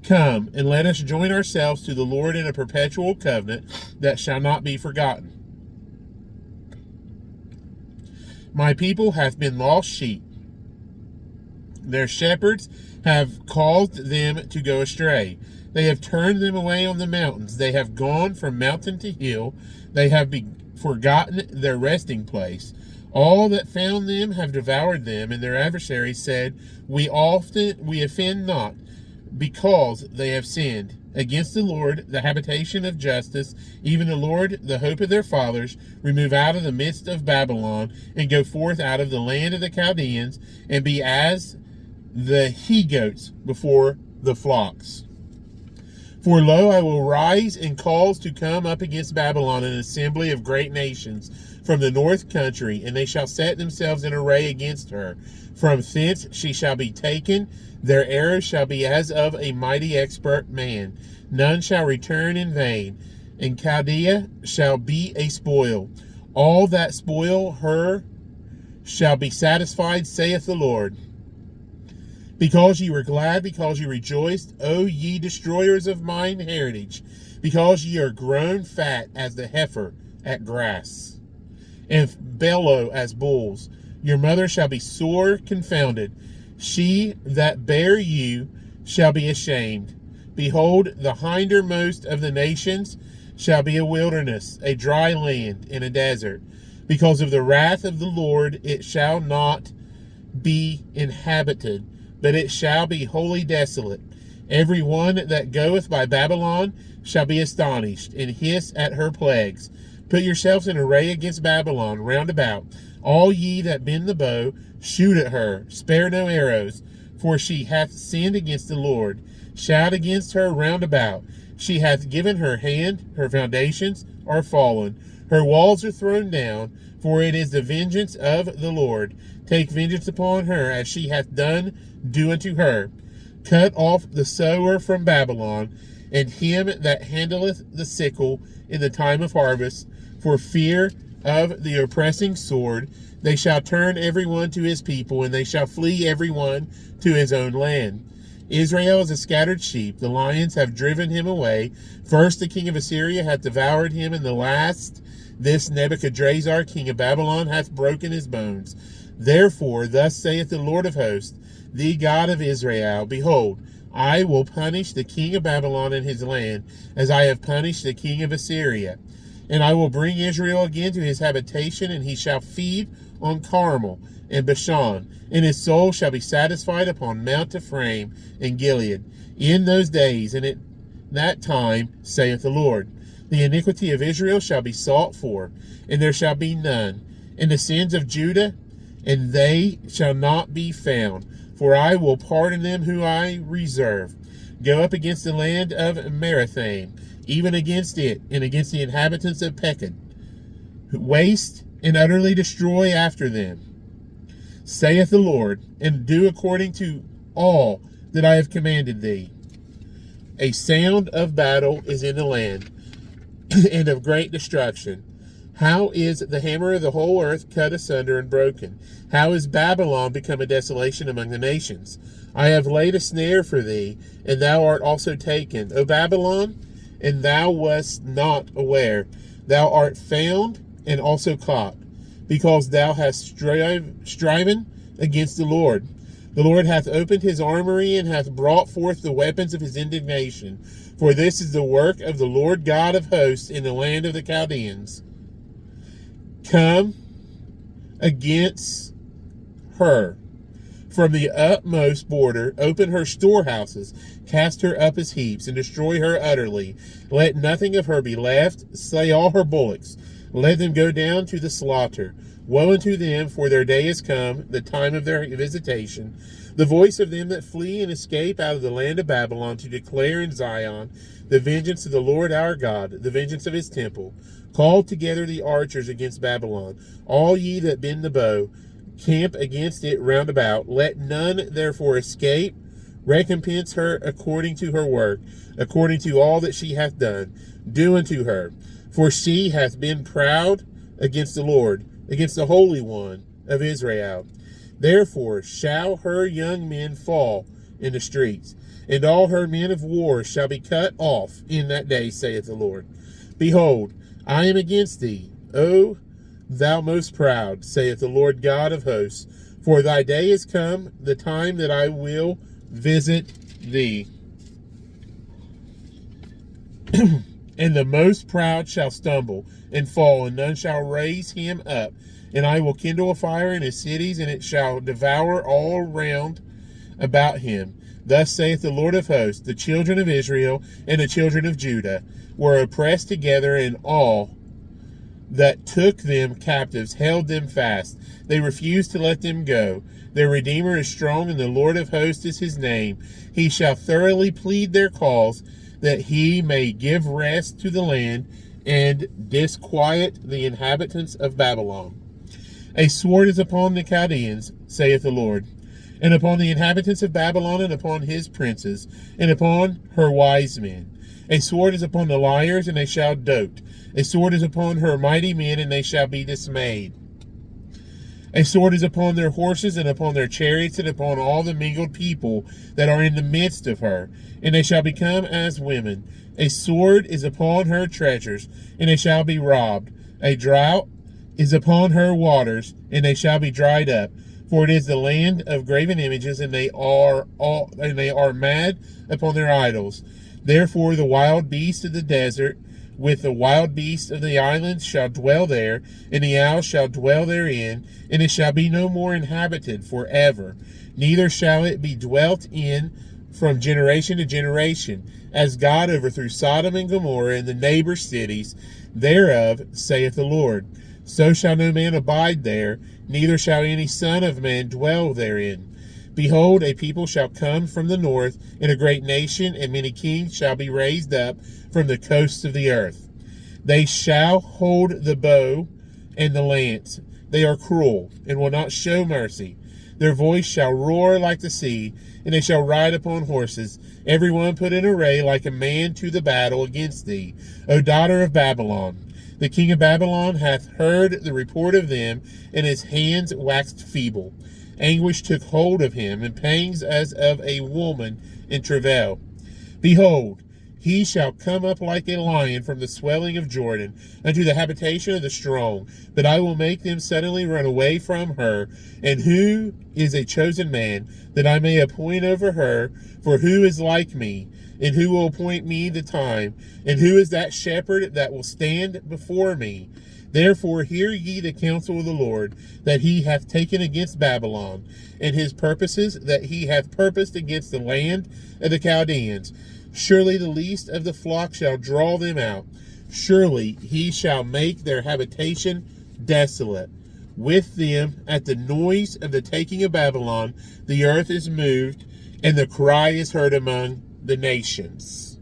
Come, and let us join ourselves to the Lord in a perpetual covenant that shall not be forgotten. My people hath been lost sheep. Their shepherds have caused them to go astray. They have turned them away on the mountains. They have gone from mountain to hill. They have forgotten their resting place. All that found them have devoured them, and their adversaries said, We offend not, because they have sinned against the Lord, the habitation of justice, even the Lord, the hope of their fathers. Remove out of the midst of Babylon, and go forth out of the land of the Chaldeans, and be as the he-goats before the flocks. For lo, I will rise and cause to come up against Babylon an assembly of great nations from the north country, and they shall set themselves in array against her. From thence she shall be taken. Their arrows shall be as of a mighty expert man. None shall return in vain, and Chaldea shall be a spoil. All that spoil her shall be satisfied, saith the Lord. Because ye were glad, because ye rejoiced, O ye destroyers of mine heritage, because ye are grown fat as the heifer at grass, and bellow as bulls. Your mother shall be sore confounded. She that bare you shall be ashamed. Behold, the hindermost of the nations shall be a wilderness, a dry land, and a desert. Because of the wrath of the Lord it shall not be inhabited, but it shall be wholly desolate. Every one that goeth by Babylon shall be astonished, and hiss at her plagues. Put yourselves in array against Babylon round about. All ye that bend the bow, shoot at her, spare no arrows, for she hath sinned against the Lord. Shout against her round about. She hath given her hand, her foundations are fallen, her walls are thrown down, for it is the vengeance of the Lord. Take vengeance upon her, as she hath done, do unto her. Cut off the sower from Babylon, and him that handleth the sickle in the time of harvest, for fear of the oppressing sword. They shall turn every one to his people, and they shall flee every one to his own land. Israel is a scattered sheep. The lions have driven him away. First the king of Assyria hath devoured him, and the last this Nebuchadrezzar king of Babylon hath broken his bones. Therefore thus saith the Lord of hosts, the God of Israel, Behold, I will punish the king of Babylon and his land, as I have punished the king of Assyria. And I will bring Israel again to his habitation, and he shall feed on Carmel and Bashan, and his soul shall be satisfied upon Mount Ephraim and Gilead. In those days and at that time, saith the Lord, the iniquity of Israel shall be sought for, and there shall be none, and the sins of Judah, and they shall not be found. For I will pardon them who I reserve. Go up against the land of Merathaim, even against it, and against the inhabitants of Pekod. Waste and utterly destroy after them, saith the Lord, and do according to all that I have commanded thee. A sound of battle is in the land, and of great destruction. How is the hammer of the whole earth cut asunder and broken? How is Babylon become a desolation among the nations? I have laid a snare for thee, and thou art also taken, O Babylon, and thou wast not aware. Thou art found and also caught, because thou hast striven against the Lord. The Lord hath opened his armory, and hath brought forth the weapons of his indignation. For this is the work of the Lord God of hosts in the land of the Chaldeans. Come against her, from the utmost border. Open her storehouses, cast her up as heaps, and destroy her utterly. Let nothing of her be left. Slay all her bullocks. Let them go down to the slaughter. Woe unto them, for their day is come, the time of their visitation. The voice of them that flee and escape out of the land of Babylon, to declare in Zion the vengeance of the Lord our God, the vengeance of his temple. Call together the archers against Babylon, all ye that bend the bow. Camp against it round about. Let none therefore escape. Recompense her according to her work, according to all that she hath done. Do unto her. For she hath been proud against the Lord, against the Holy One of Israel. Therefore shall her young men fall in the streets, and all her men of war shall be cut off in that day, saith the Lord. Behold, I am against thee, O thou most proud, saith the Lord God of hosts. For thy day is come, the time that I will visit thee. And the most proud shall stumble and fall, and none shall raise him up. And I will kindle a fire in his cities, and it shall devour all round about him. Thus saith the Lord of hosts, the children of Israel and the children of Judah were oppressed together, and all that took them captives held them fast. They refused to let them go. Their Redeemer is strong, and the Lord of hosts is his name. He shall thoroughly plead their cause, that he may give rest to the land and disquiet the inhabitants of Babylon. A sword is upon the Chaldeans, saith the Lord, and upon the inhabitants of Babylon, and upon his princes, and upon her wise men. A sword is upon the liars, and they shall dote. A sword is upon her mighty men, and they shall be dismayed. A sword is upon their horses, and upon their chariots, and upon all the mingled people that are in the midst of her, and they shall become as women. A sword is upon her treasures, and they shall be robbed. A drought is upon her waters, and they shall be dried up. For it is the land of graven images, and they are mad upon their idols. Therefore the wild beasts of the desert, with the wild beasts of the islands, shall dwell there, and the owl shall dwell therein, and it shall be no more inhabited forever. Neither shall it be dwelt in from generation to generation, as God overthrew Sodom and Gomorrah and the neighbor cities thereof, saith the Lord. So shall no man abide there, neither shall any son of man dwell therein. Behold, a people shall come from the north, and a great nation, and many kings shall be raised up from the coasts of the earth. They shall hold the bow and the lance. They are cruel, and will not show mercy. Their voice shall roar like the sea, and they shall ride upon horses, every one put in array like a man to the battle against thee, O daughter of Babylon. The king of Babylon hath heard the report of them, and his hands waxed feeble. Anguish took hold of him, and pangs as of a woman in travail. Behold, he shall come up like a lion from the swelling of Jordan, unto the habitation of the strong. But I will make them suddenly run away from her. And who is a chosen man, that I may appoint over her? For who is like me? And who will appoint me the time? And who is that shepherd that will stand before me? Therefore hear ye the counsel of the Lord, that he hath taken against Babylon, and his purposes that he hath purposed against the land of the Chaldeans. Surely the least of the flock shall draw them out. Surely he shall make their habitation desolate. With them, at the noise of the taking of Babylon, the earth is moved, and the cry is heard among the nations.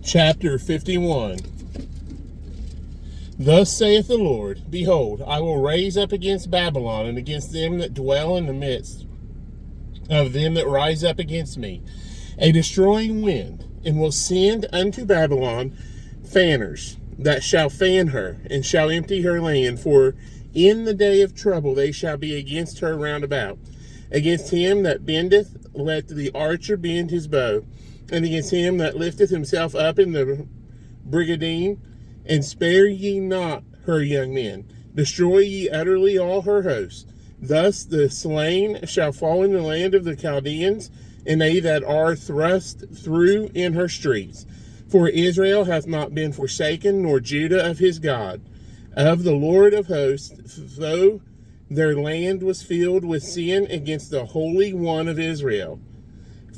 Chapter 51. Thus saith the Lord, Behold, I will raise up against Babylon, and against them that dwell in the midst of them that rise up against me, a destroying wind, and will send unto Babylon fanners, that shall fan her, and shall empty her land. For in the day of trouble they shall be against her round about. Against him that bendeth, let the archer bend his bow, and against him that lifteth himself up in the brigadine, and spare ye not her young men. Destroy ye utterly all her hosts. Thus the slain shall fall in the land of the Chaldeans, and they that are thrust through in her streets. For Israel hath not been forsaken, nor Judah of his God. Of the Lord of hosts, though Their land was filled with sin against the Holy One of Israel.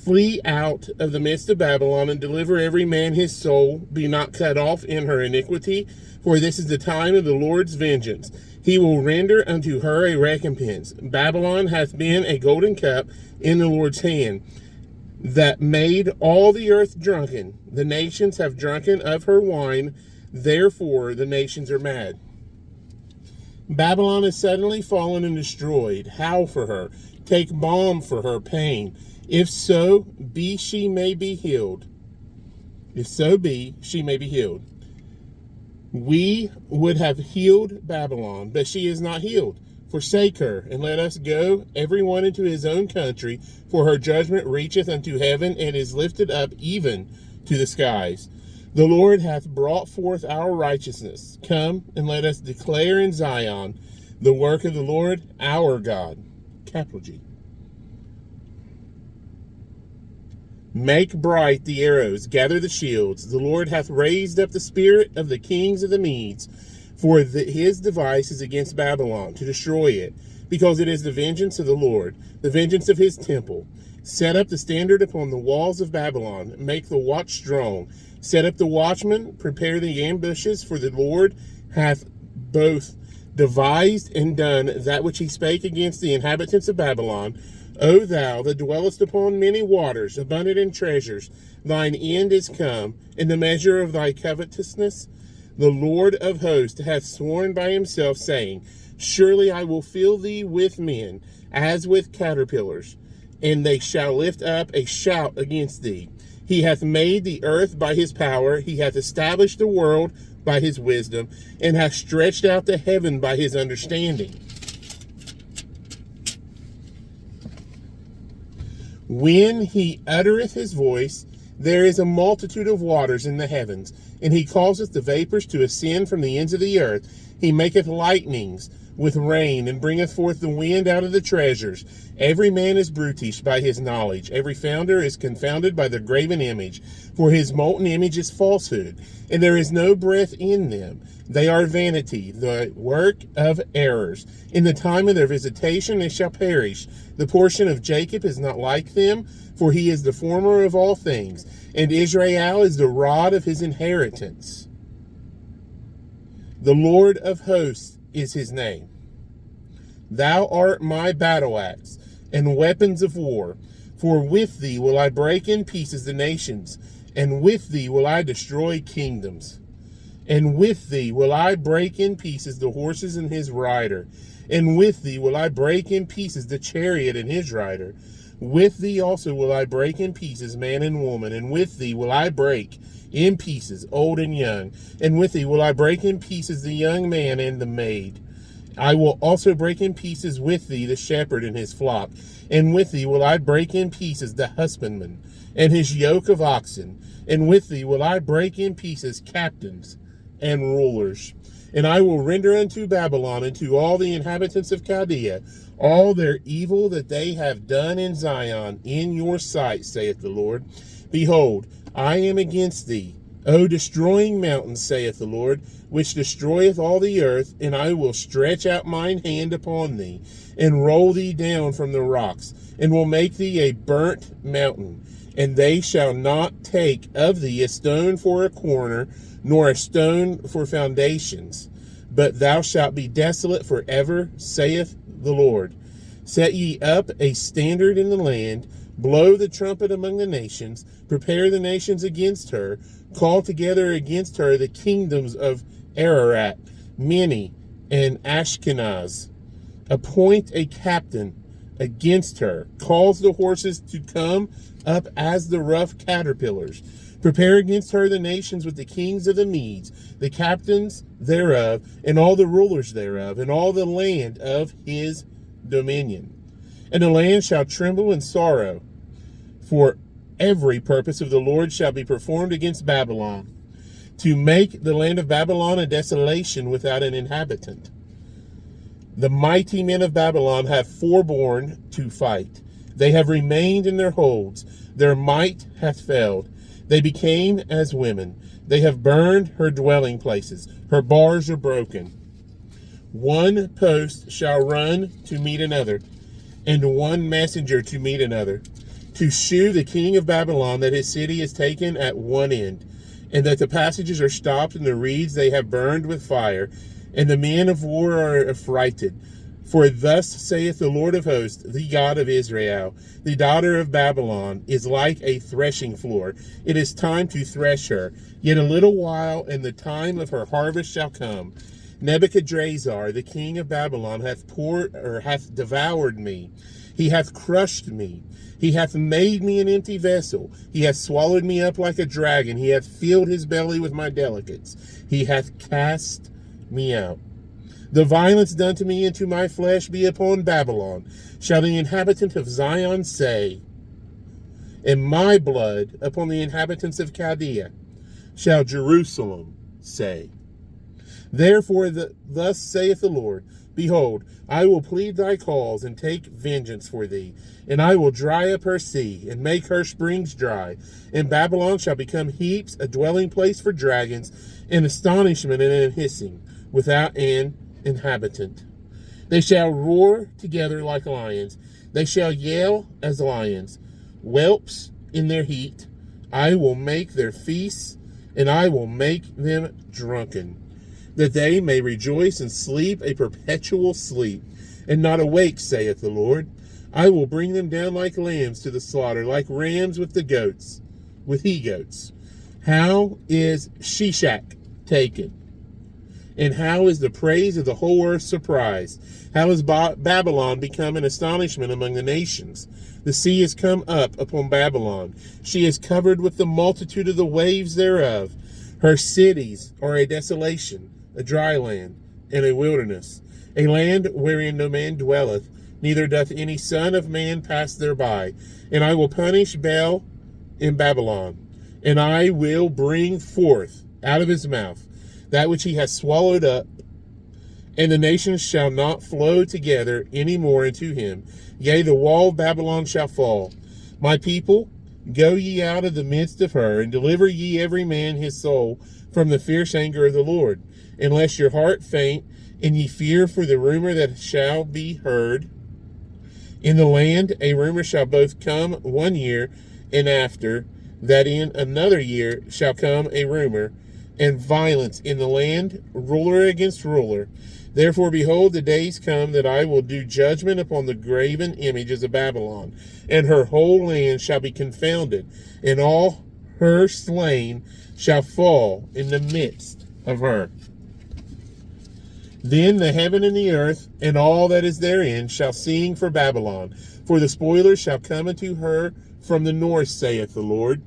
Flee out of the midst of Babylon, and deliver every man his soul. Be not cut off in her iniquity, for this is the time of the Lord's vengeance. He will render unto her a recompense. Babylon hath been a golden cup in the Lord's hand, that made all the earth drunken. The nations have drunken of her wine, therefore the nations are mad. Babylon is suddenly fallen and destroyed. Howl for her, take balm for her pain. If so be she may be healed. If so be she may be healed. We would have healed Babylon, but she is not healed. Forsake her, and let us go, every one into his own country, for her judgment reacheth unto heaven, and is lifted up even to the skies. The Lord hath brought forth our righteousness. Come, and let us declare in Zion the work of the Lord our God. Capital G. Make bright the arrows, gather the shields. The Lord hath raised up the spirit of the kings of the Medes, for his device is against Babylon, to destroy it, because it is the vengeance of the Lord, the vengeance of his temple. Set up the standard upon the walls of Babylon, make the watch strong. Set up the watchmen, prepare the ambushes, for the Lord hath both devised and done that which he spake against the inhabitants of Babylon. O thou that dwellest upon many waters, abundant in treasures, thine end is come, in the measure of thy covetousness. The Lord of hosts hath sworn by himself, saying, Surely I will fill thee with men, as with caterpillars, and they shall lift up a shout against thee. He hath made the earth by his power, he hath established the world by his wisdom, and hath stretched out the heaven by his understanding. When he uttereth his voice, there is a multitude of waters in the heavens, and he causeth the vapors to ascend from the ends of the earth. He maketh lightnings with rain, and bringeth forth the wind out of the treasures. Every man is brutish by his knowledge. Every founder is confounded by the graven image. For his molten image is falsehood, and there is no breath in them. They are vanity, the work of errors. In the time of their visitation they shall perish. The portion of Jacob is not like them, for he is the former of all things, and Israel is the rod of his inheritance. The Lord of hosts is his name. Thou art my battle axe and weapons of war. For with thee will I break in pieces the nations, and with thee will I destroy kingdoms. And with thee will I break in pieces the horses and his rider. And with thee will I break in pieces the chariot and his rider. With thee also will I break in pieces man and woman. And with thee will I break in pieces old and young. And with thee will I break in pieces the young man and the maid. I will also break in pieces with thee the shepherd and his flock. And with thee will I break in pieces the husbandman and his yoke of oxen. And with thee will I break in pieces captains and rulers. And I will render unto Babylon and to all the inhabitants of Chaldea all their evil that they have done in Zion in your sight, saith the Lord. Behold, I am against thee, O destroying mountains, saith the Lord, which destroyeth all the earth, and I will stretch out mine hand upon thee, and roll thee down from the rocks, and will make thee a burnt mountain. And they shall not take of thee a stone for a corner, nor a stone for foundations, but thou shalt be desolate forever, saith the Lord. Set ye up a standard in the land, blow the trumpet among the nations, prepare the nations against her, call together against her the kingdoms of Ararat, Mini, and Ashkenaz. Appoint a captain against her, cause the horses to come up as the rough caterpillars. Prepare against her the nations with the kings of the Medes, the captains thereof, and all the rulers thereof, and all the land of his dominion. And the land shall tremble in sorrow, for every purpose of the Lord shall be performed against Babylon, to make the land of Babylon a desolation without an inhabitant. The mighty men of Babylon have forborne to fight. They have remained in their holds. Their might hath failed. They became as women. They have burned her dwelling places. Her bars are broken. One post shall run to meet another, and one messenger to meet another, to shew the king of Babylon that his city is taken at one end, and that the passages are stopped, and the reeds they have burned with fire, and the men of war are affrighted. For thus saith the Lord of hosts, the God of Israel, the daughter of Babylon is like a threshing floor. It is time to thresh her. Yet a little while, and the time of her harvest shall come. Nebuchadrezzar, the king of Babylon, hath devoured me. He hath crushed me. He hath made me an empty vessel. He hath swallowed me up like a dragon. He hath filled his belly with my delicates. He hath cast me out. The violence done to me and to my flesh be upon Babylon, shall the inhabitant of Zion say, and my blood upon the inhabitants of Chaldea, shall Jerusalem say. Therefore thus saith the Lord, behold, I will plead thy cause, and take vengeance for thee, and I will dry up her sea, and make her springs dry. And Babylon shall become heaps, a dwelling place for dragons, an astonishment and an hissing, without an inhabitant. They shall roar together like lions. They shall yell as lions, whelps in their heat. I will make their feasts, and I will make them drunken, that they may rejoice and sleep a perpetual sleep, and not awake, saith the Lord. I will bring them down like lambs to the slaughter, like rams with he-goats. How is Shishak taken? And how is the praise of the whole earth surprised? How is Babylon become an astonishment among the nations? The sea is come up upon Babylon. She is covered with the multitude of the waves thereof. Her cities are a desolation, a dry land, and a wilderness, a land wherein no man dwelleth, neither doth any son of man pass thereby. And I will punish Baal in Babylon, and I will bring forth out of his mouth that which he has swallowed up, and the nations shall not flow together any more into him. Yea, the wall of Babylon shall fall. My people, go ye out of the midst of her, and deliver ye every man his soul from the fierce anger of the Lord. Unless your heart faint, and ye fear for the rumor that shall be heard in the land, a rumor shall both come 1 year, and after that in another year shall come a rumor, and violence in the land, ruler against ruler. Therefore, behold, the days come that I will do judgment upon the graven images of Babylon, and her whole land shall be confounded, and all her slain shall fall in the midst of her. Then the heaven and the earth, and all that is therein, shall sing for Babylon, for the spoilers shall come unto her from the north, saith the Lord.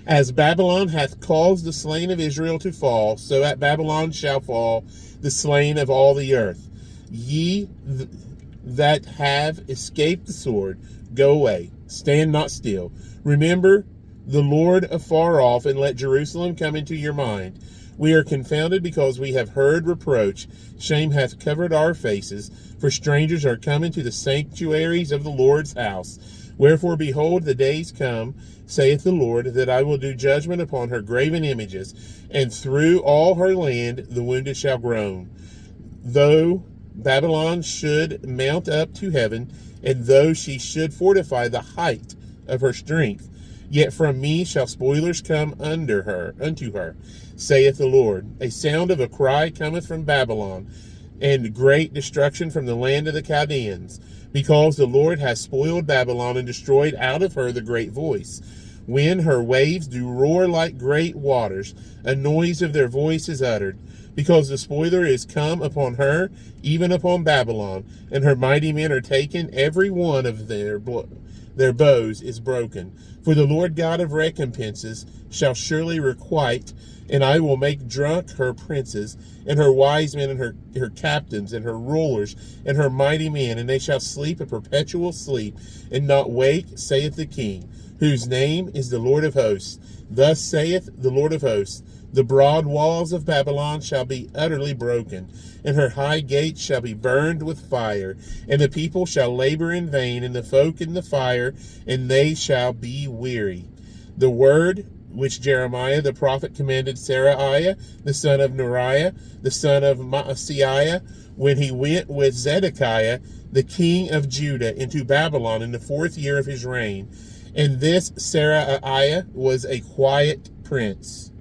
As Babylon hath caused the slain of Israel to fall, so at Babylon shall fall the slain of all the earth. Ye that have escaped the sword, go away, stand not still. Remember the Lord afar off, and let Jerusalem come into your mind. We are confounded because we have heard reproach. Shame hath covered our faces, for strangers are come into the sanctuaries of the Lord's house. Wherefore, behold, the days come, saith the Lord, that I will do judgment upon her graven images, and through all her land the wounded shall groan. Though Babylon should mount up to heaven, and though she should fortify the height of her strength, yet from me shall spoilers come unto her, saith the Lord. A sound of a cry cometh from Babylon, and great destruction from the land of the Chaldeans, because the Lord hath spoiled Babylon, and destroyed out of her the great voice. When her waves do roar like great waters, a noise of their voice is uttered. Because the spoiler is come upon her, even upon Babylon, and her mighty men are taken, every one of their bows is broken. For the Lord God of recompenses shall surely requite, and I will make drunk her princes, and her wise men, and her captains, and her rulers, and her mighty men, and they shall sleep a perpetual sleep, and not wake, saith the King, whose name is the Lord of hosts. Thus saith the Lord of hosts, the broad walls of Babylon shall be utterly broken, and her high gates shall be burned with fire, and the people shall labor in vain, and the folk in the fire, and they shall be weary. The word which Jeremiah the prophet commanded Seraiah, the son of Neriah, the son of Maaseiah, when he went with Zedekiah, the king of Judah, into Babylon in the 4th year of his reign. And this Seraiah was a quiet prince.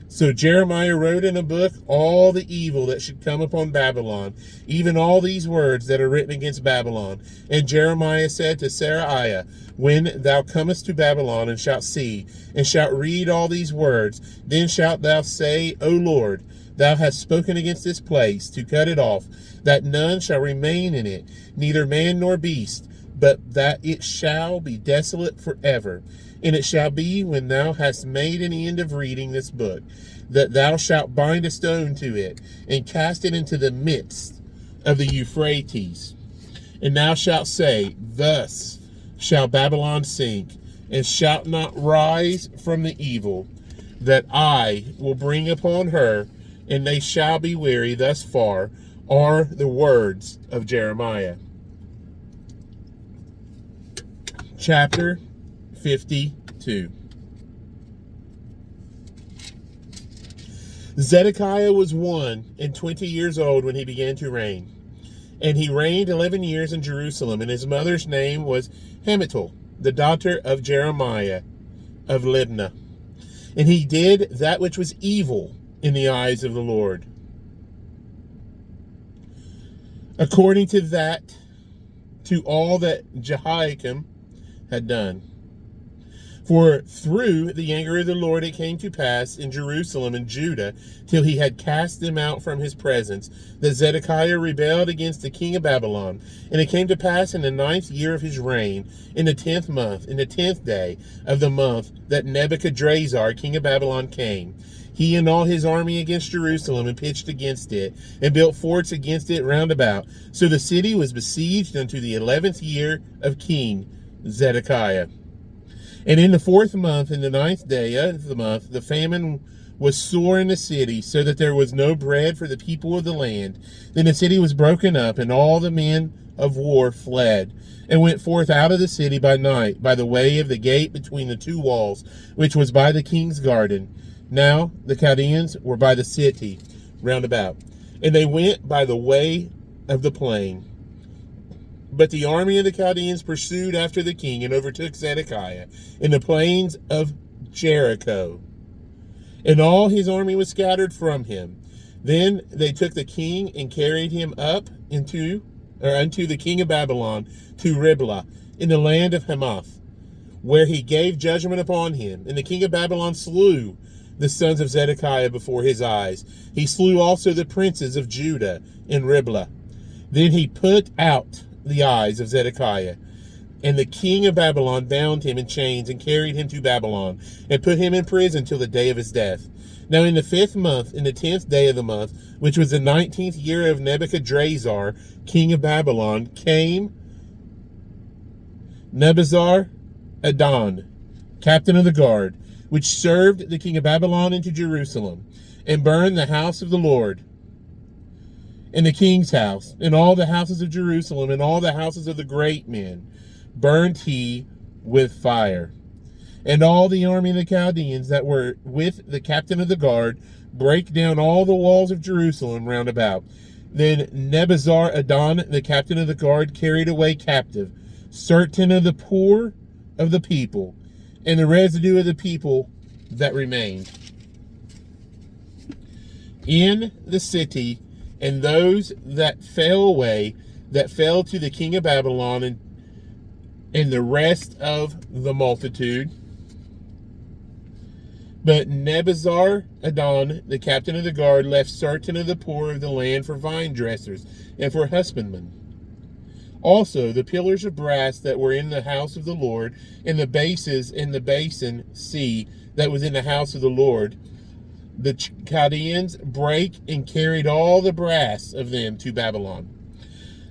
So Jeremiah wrote in a book all the evil that should come upon Babylon, even all these words that are written against Babylon. And Jeremiah said to Seraiah, when thou comest to Babylon and shalt see, and shalt read all these words, then shalt thou say, O Lord, thou hast spoken against this place, to cut it off, that none shall remain in it, neither man nor beast, but that it shall be desolate forever. And it shall be, when thou hast made an end of reading this book, that thou shalt bind a stone to it, and cast it into the midst of the Euphrates. And thou shalt say, thus shall Babylon sink, and shalt not rise from the evil that I will bring upon her, and they shall be weary. Thus far are the words of Jeremiah. Chapter 52. Zedekiah was 21 years old when he began to reign. And he reigned 11 years in Jerusalem, and his mother's name was Hamutal, the daughter of Jeremiah of Libnah. And he did that which was evil in the eyes of the Lord, according to all that Jehoiakim had done. For through the anger of the Lord it came to pass in Jerusalem and Judah, till he had cast them out from his presence, that Zedekiah rebelled against the king of Babylon. And it came to pass in the 9th year of his reign, in the 10th month, in the 10th day of the month, that Nebuchadrezzar, king of Babylon, came, he and all his army, against Jerusalem, and pitched against it, and built forts against it round about. So the city was besieged unto the 11th year of King Zedekiah. And in the 4th month, in the 9th day of the month, the famine was sore in the city, so that there was no bread for the people of the land. Then the city was broken up, and all the men of war fled, and went forth out of the city by night, by the way of the gate between the 2 walls, which was by the king's garden. Now the Chaldeans were by the city round about, and they went by the way of the plain. But the army of the Chaldeans pursued after the king, and overtook Zedekiah in the plains of Jericho. And all his army was scattered from him. Then they took the king, and carried him up unto the king of Babylon, to Riblah, in the land of Hamath, where he gave judgment upon him. And the king of Babylon slew the sons of Zedekiah before his eyes. He slew also the princes of Judah in Riblah. Then he put out the eyes of Zedekiah. And the king of Babylon bound him in chains, and carried him to Babylon, and put him in prison till the day of his death. Now in the 5th month, in the 10th day of the month, which was the 19th year of Nebuchadrezzar, king of Babylon, came Nebuzaradan, captain of the guard, which served the king of Babylon, into Jerusalem, and burned the house of the Lord, and the king's house, and all the houses of Jerusalem, and all the houses of the great men, burned he with fire. And all the army of the Chaldeans that were with the captain of the guard brake down all the walls of Jerusalem round about. Then Nebuzaradan, the captain of the guard, carried away captive certain of the poor of the people, and the residue of the people that remained in the city, and those that fell away, that fell to the king of Babylon, and the rest of the multitude. But Nebuzaradan, the captain of the guard, left certain of the poor of the land for vine dressers and for husbandmen. Also the pillars of brass that were in the house of the Lord, and the bases in the basin sea that was in the house of the Lord, the Chaldeans brake and carried all the brass of them to Babylon.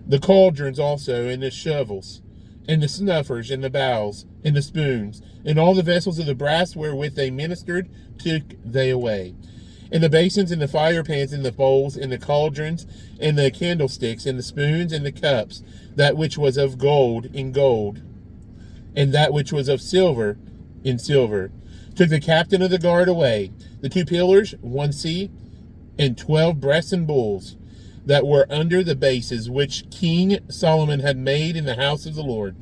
The cauldrons also, and the shovels, and the snuffers, and the bowls, and the spoons, and all the vessels of the brass wherewith they ministered, took they away. And the basins, and the fire pans, and the bowls, and the cauldrons, and the candlesticks, and the spoons, and the cups, that which was of gold in gold. and that which was of silver in silver. Took the captain of the guard away, the 2 pillars, 1 sea, and 12 brazen bulls that were under the bases, which King Solomon had made in the house of the Lord.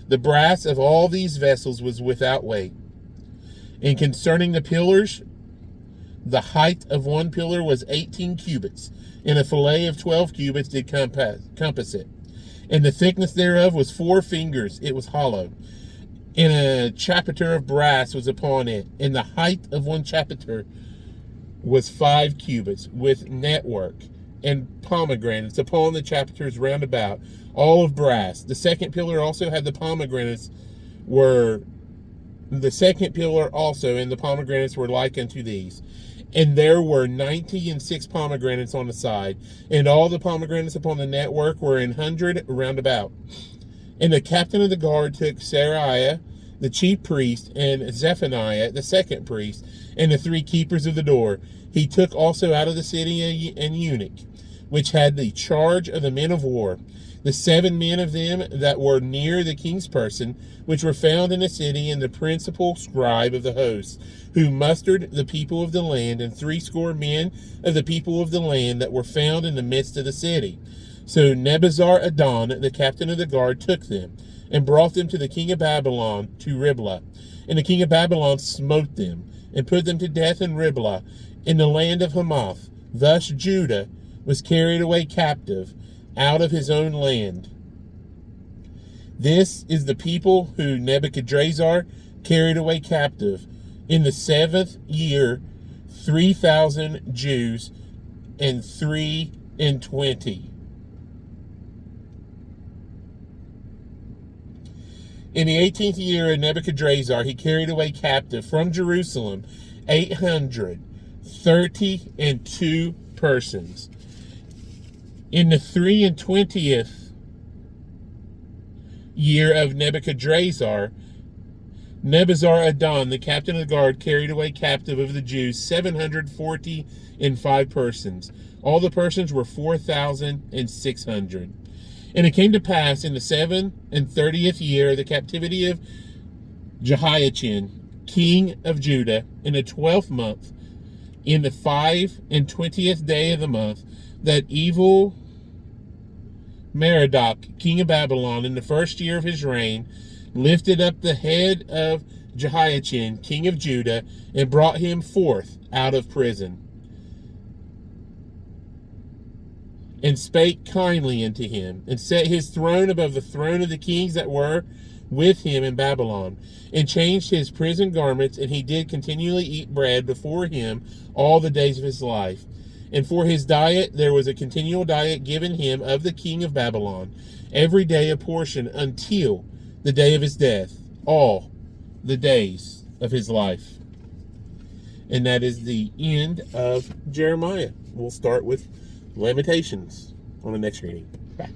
The brass of all these vessels was without weight. And concerning the pillars, the height of one pillar was 18 cubits, and a fillet of 12 cubits did compass it. And the thickness thereof was 4 fingers, it was hollow. And a chapiter of brass was upon it, and the height of one chapiter was 5 cubits, with network and pomegranates upon the chapiters round about, all of brass. The second pillar also had the pomegranates and the pomegranates were like unto these. And there were 96 pomegranates on the side, and all the pomegranates upon the network were 100 round about. And the captain of the guard took Seraiah, the chief priest, and Zephaniah, the second priest, and the 3 keepers of the door. He took also out of the city an eunuch, which had the charge of the men of war, the 7 men of them that were near the king's person, which were found in the city, and the principal scribe of the host, who mustered the people of the land, and 60 men of the people of the land that were found in the midst of the city. So Nebuzaradan, the captain of the guard, took them, and brought them to the king of Babylon, to Riblah. And the king of Babylon smote them, and put them to death in Riblah, in the land of Hamath. Thus Judah was carried away captive out of his own land. This is the people who Nebuchadrezzar carried away captive. In the 7th year, 3,000 Jews and 23. In the 18th year of Nebuchadrezzar, he carried away captive from Jerusalem 832 persons. In the 23rd year of Nebuchadrezzar, Nebuzaradan, the captain of the guard, carried away captive of the Jews 745 persons. All the persons were 4,600. And it came to pass in the 37th year of the captivity of Jehoiachin, king of Judah, in the 12th month, in the 25th day of the month, that evil Merodach, king of Babylon, in the 1st year of his reign, lifted up the head of Jehoiachin, king of Judah, and brought him forth out of prison, and spake kindly unto him, and set his throne above the throne of the kings that were with him in Babylon, and changed his prison garments, and he did continually eat bread before him all the days of his life. And for his diet there was a continual diet given him of the king of Babylon, every day a portion, until the day of his death, all the days of his life. And that is the end of Jeremiah. We'll start with Lamentations on the next reading. Bye.